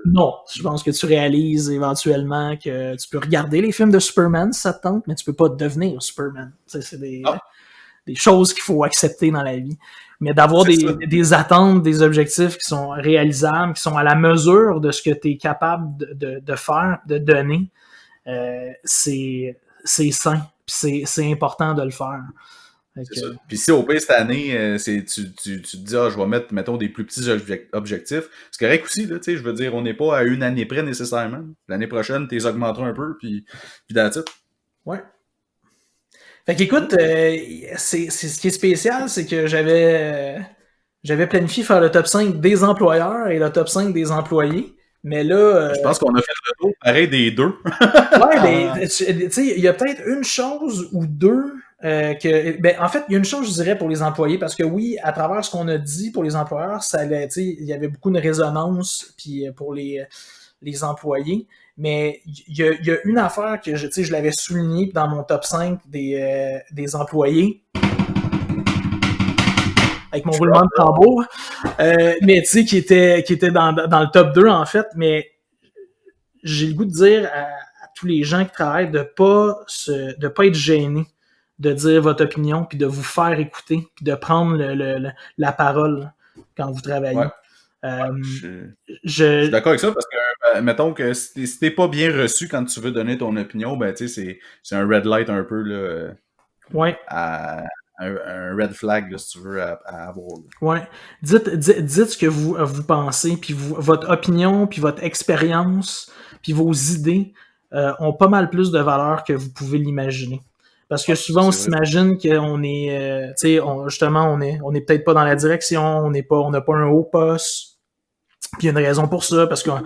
non, je pense que tu réalises éventuellement que tu peux regarder les films de Superman si ça te tente, mais tu peux pas devenir Superman. Tu sais, c'est des choses qu'il faut accepter dans la vie. Mais d'avoir des attentes, des objectifs qui sont réalisables, qui sont à la mesure de ce que tu es capable de faire, de donner, c'est sain. Puis c'est important de le faire. C'est ça. Puis si au pire cette année, tu te dis je vais mettre, mettons, des plus petits objectifs, c'est correct aussi, là, tu sais, je veux dire, on n'est pas à une année près nécessairement. L'année prochaine, tu les augmenteras un peu, puis that's it. Ouais. Fait qu'écoute, c'est ce qui est spécial, c'est que j'avais planifié faire le top 5 des employeurs et le top 5 des employés. Mais là... Je pense qu'on a fait le tour pareil des deux. ouais, mais tu sais, il y a peut-être une chose ou deux en fait, il y a une chose, je dirais, pour les employés, parce que oui, à travers ce qu'on a dit pour les employeurs, ça allait, tu sais, il y avait beaucoup de résonance puis pour les employés. Mais il y a une affaire que je l'avais soulignée dans mon top 5 des employés. Avec mon roulement de tambour. Mais tu sais, qui était dans le top 2, en fait. Mais j'ai le goût de dire à tous les gens qui travaillent de pas être gênés de dire votre opinion, puis de vous faire écouter, puis de prendre la parole quand vous travaillez. Ouais. Je suis d'accord avec ça parce que, mettons que si t'es pas bien reçu quand tu veux donner ton opinion, ben tu sais, c'est un red light un peu, là. Ouais. Un red flag, là, si tu veux, à avoir. Là. Ouais. Dites ce que vous pensez, puis votre opinion, puis votre expérience, puis vos idées ont pas mal plus de valeur que vous pouvez l'imaginer. Parce que souvent, on s'imagine qu'on est, tu sais, justement, on est peut-être pas dans la direction, on n'a pas un haut poste. Puis il y a une raison pour ça, parce qu'on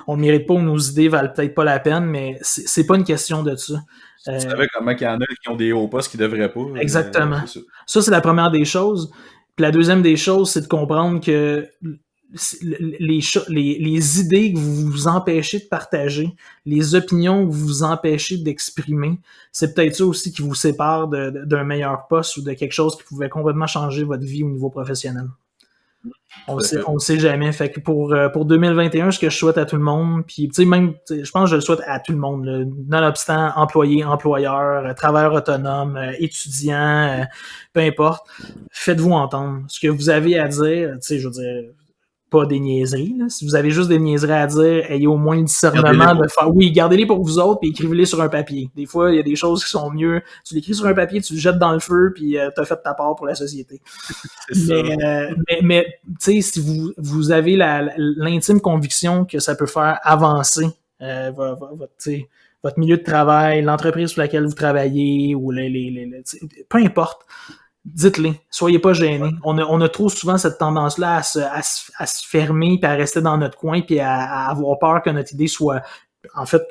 le mérite pas ou nos idées valent peut-être pas la peine, mais c'est pas une question de ça. Tu savais comment il y en a qui ont des hauts postes qui devraient pas. Exactement. Ça, c'est la première des choses. Puis la deuxième des choses, c'est de comprendre que les idées que vous vous empêchez de partager, les opinions que vous vous empêchez d'exprimer, c'est peut-être ça aussi qui vous sépare d'un meilleur poste ou de quelque chose qui pouvait complètement changer votre vie au niveau professionnel. On le sait jamais. Fait que pour 2021, ce que je souhaite à tout le monde, puis tu sais même, je pense que je le souhaite à tout le monde, là, nonobstant employé, employeur, travailleur autonome, étudiant, peu importe, faites-vous entendre. Ce que vous avez à dire, tu sais, je veux dire, pas des niaiseries. Là. Si vous avez juste des niaiseries à dire, ayez au moins le discernement de faire. Oui, gardez-les pour vous autres, puis écrivez-les sur un papier. Des fois, il y a des choses qui sont mieux. Tu l'écris sur un papier, tu le jettes dans le feu, puis t'as fait ta part pour la société. Mais tu sais, si vous avez l'intime conviction que ça peut faire avancer votre milieu de travail, l'entreprise sur laquelle vous travaillez, ou peu importe. Dites-les, soyez pas gênés. On a trop souvent cette tendance-là à se fermer, puis à rester dans notre coin, puis à avoir peur que notre idée soit, en fait,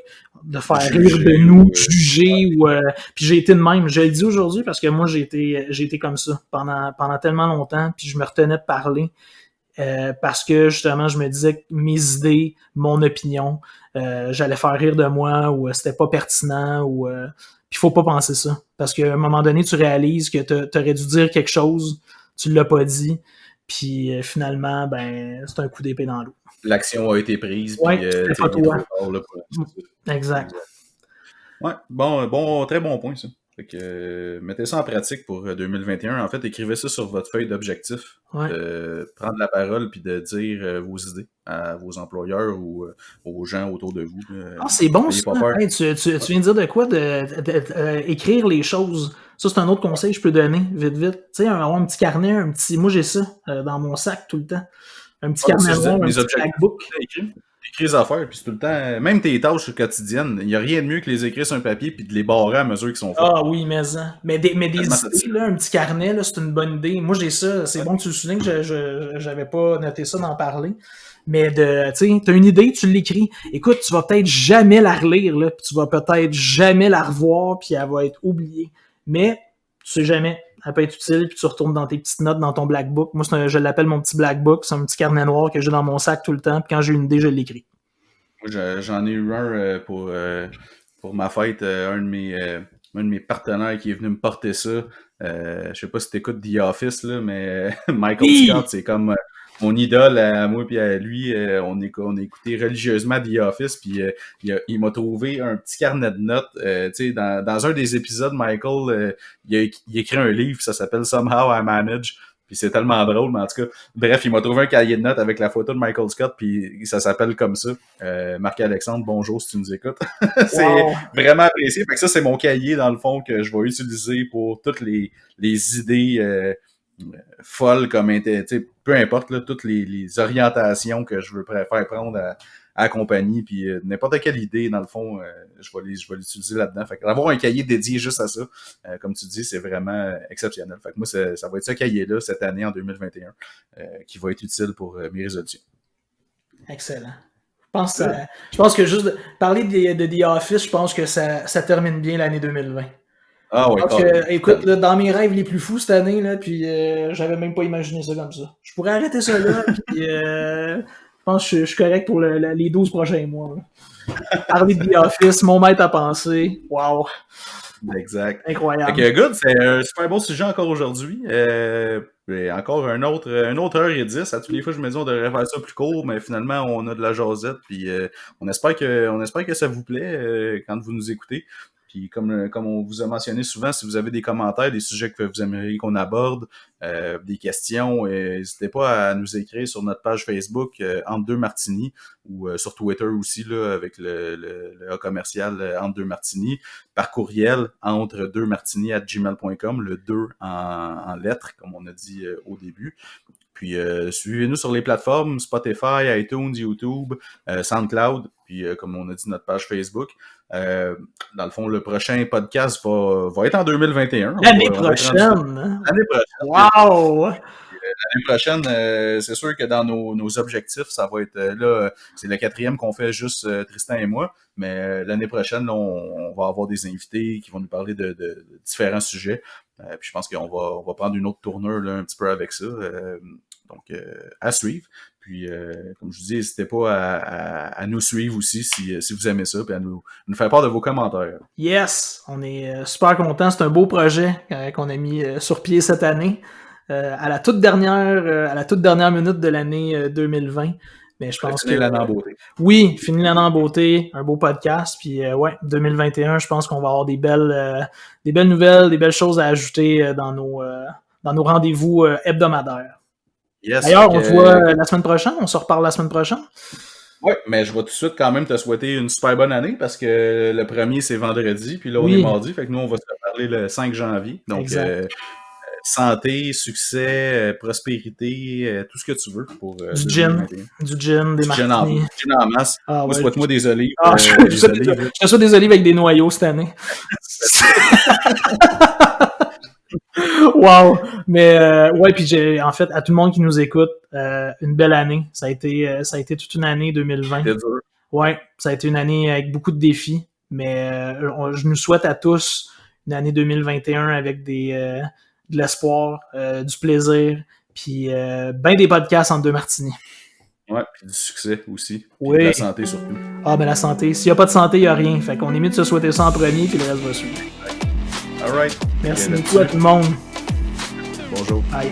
de faire rire de nous, juger. Puis j'ai été de même. Je le dis aujourd'hui parce que moi, j'ai été comme ça pendant tellement longtemps, puis je me retenais de parler parce que, justement, je me disais que mes idées, mon opinion, j'allais faire rire de moi, ou c'était pas pertinent, ou... Puis il faut pas penser ça. Parce qu'à un moment donné, tu réalises que tu aurais dû dire quelque chose, tu l'as pas dit, puis finalement, ben c'est un coup d'épée dans l'eau. L'action a été prise, ouais, puis pas toi. Exact. Ouais, bon, très bon point, ça. Fait que mettez ça en pratique pour 2021. En fait, écrivez ça sur votre feuille d'objectifs. Ouais. Prendre la parole puis de dire vos idées à vos employeurs ou aux gens autour de vous. C'est bon N'ayez ça. pas peur. Hey, tu viens de dire de quoi? Écrire les choses. Ça, c'est un autre conseil que je peux donner, vite. Tu sais, avoir un petit carnet, moi j'ai ça dans mon sac tout le temps. Un petit carnet noir, un petit blackbook. Écris les affaires, puis c'est tout le temps... Même tes tâches quotidiennes, il n'y a rien de mieux que les écrire sur un papier puis de les barrer à mesure qu'ils sont faits. Ah oui, mais des idées, là, un petit carnet, là, c'est une bonne idée. Moi, j'ai ça. C'est bon que tu le soulignes que j'avais pas noté ça d'en parler. Mais tu sais, t'as une idée, tu l'écris. Écoute, tu vas peut-être jamais la relire, là, puis tu vas peut-être jamais la revoir, puis elle va être oubliée. Mais, tu sais jamais. Elle peut être utile, puis tu retournes dans tes petites notes, dans ton black book. Moi, je l'appelle mon petit black book. C'est un petit carnet noir que j'ai dans mon sac tout le temps, puis quand j'ai une idée, je l'écris. Moi, j'en ai eu un pour ma fête. Un de mes partenaires qui est venu me porter ça. Je sais pas si t'écoutes The Office, là, mais Michael Scott, c'est comme mon idole à moi puis à lui. On a écouté religieusement The Office, puis il m'a trouvé un petit carnet de notes. Tu sais, dans un des épisodes, Michael, il écrit un livre, ça s'appelle Somehow I Manage. Puis c'est tellement drôle, mais en tout cas, bref, il m'a trouvé un cahier de notes avec la photo de Michael Scott, puis ça s'appelle comme ça. Marc-Alexandre, bonjour si tu nous écoutes. C'est vraiment apprécié. Fait que ça, c'est mon cahier, dans le fond, que je vais utiliser pour toutes les idées folles, comme peu importe, là, toutes les orientations que je veux faire prendre à la compagnie, puis n'importe quelle idée, dans le fond, je vais l'utiliser là-dedans. Fait que d'avoir un cahier dédié juste à ça, comme tu dis, c'est vraiment exceptionnel. Fait que moi, ça va être ce cahier-là, cette année, en 2021, qui va être utile pour mes résolutions. Excellent. Je pense que juste parler de The Office, je pense que ça termine bien l'année 2020. Ah ouais. Donc, écoute, là, dans mes rêves les plus fous cette année, là, puis j'avais même pas imaginé ça comme ça. Je pourrais arrêter ça là, puis je pense que je suis correct pour les 12 prochains mois. Parler de The Office, mon maître à penser. Wow. Exact. Incroyable. Fait que, good, c'est un super beau sujet encore aujourd'hui. Encore une autre heure et 10. À toutes les fois, je me dis on devrait faire ça plus court, mais finalement, on a de la jasette. Puis on espère que ça vous plaît quand vous nous écoutez. Puis comme on vous a mentionné souvent, si vous avez des commentaires, des sujets que vous aimeriez qu'on aborde, des questions, n'hésitez pas à nous écrire sur notre page Facebook Entre deux Martini ou sur Twitter aussi là avec le A commercial Entre deux Martini, par courriel entre deux martini@gmail.com, le 2 en lettres comme on a dit au début. Puis suivez-nous sur les plateformes Spotify, iTunes, YouTube, SoundCloud, puis comme on a dit, notre page Facebook. Dans le fond, le prochain podcast va être en 2021. L'année prochaine! L'année prochaine. Wow! L'année prochaine, c'est sûr que dans nos objectifs, ça va être là, c'est le 4e qu'on fait juste Tristan et moi, mais l'année prochaine, là, on va avoir des invités qui vont nous parler de différents sujets. Puis je pense qu'on va prendre une autre tournure là, un petit peu avec ça. Donc, à suivre. Puis, comme je vous dis, n'hésitez pas à nous suivre aussi si vous aimez ça, puis à nous faire part de vos commentaires. Yes! On est super contents. C'est un beau projet qu'on a mis sur pied cette année. À la toute dernière minute de l'année 2020. Mais je pense finir l'année en beauté. Oui, finir l'année en beauté, un beau podcast. Puis 2021, je pense qu'on va avoir des belles nouvelles, des belles choses à ajouter dans nos rendez-vous hebdomadaires. Yes, d'ailleurs, on se voit la semaine prochaine. On se reparle la semaine prochaine. Oui, mais je vais tout de suite quand même te souhaiter une super bonne année parce que le premier, c'est vendredi, puis là, on est mardi. Fait que nous, on va se reparler le 5 janvier. Donc, santé, succès, prospérité, tout ce que tu veux pour du gin, des martinis. Du gin en masse. Moi, souhaite-moi des olives. Je te souhaite des olives avec des noyaux cette année. Wow! Mais puis en fait, à tout le monde qui nous écoute, une belle année. Ça a été toute une année 2020. C'était dur. Ouais, ça a été une année avec beaucoup de défis, mais je nous souhaite à tous une année 2021 avec de l'espoir, du plaisir, puis ben des podcasts entre deux martinis. Ouais, puis du succès aussi. Oui. De la santé surtout. Ah, ben la santé. S'il n'y a pas de santé, il n'y a rien. Fait qu'on est mieux de se souhaiter ça en premier, puis le reste va suivre. All right. Merci beaucoup à tout le monde. Bonjour. Bye.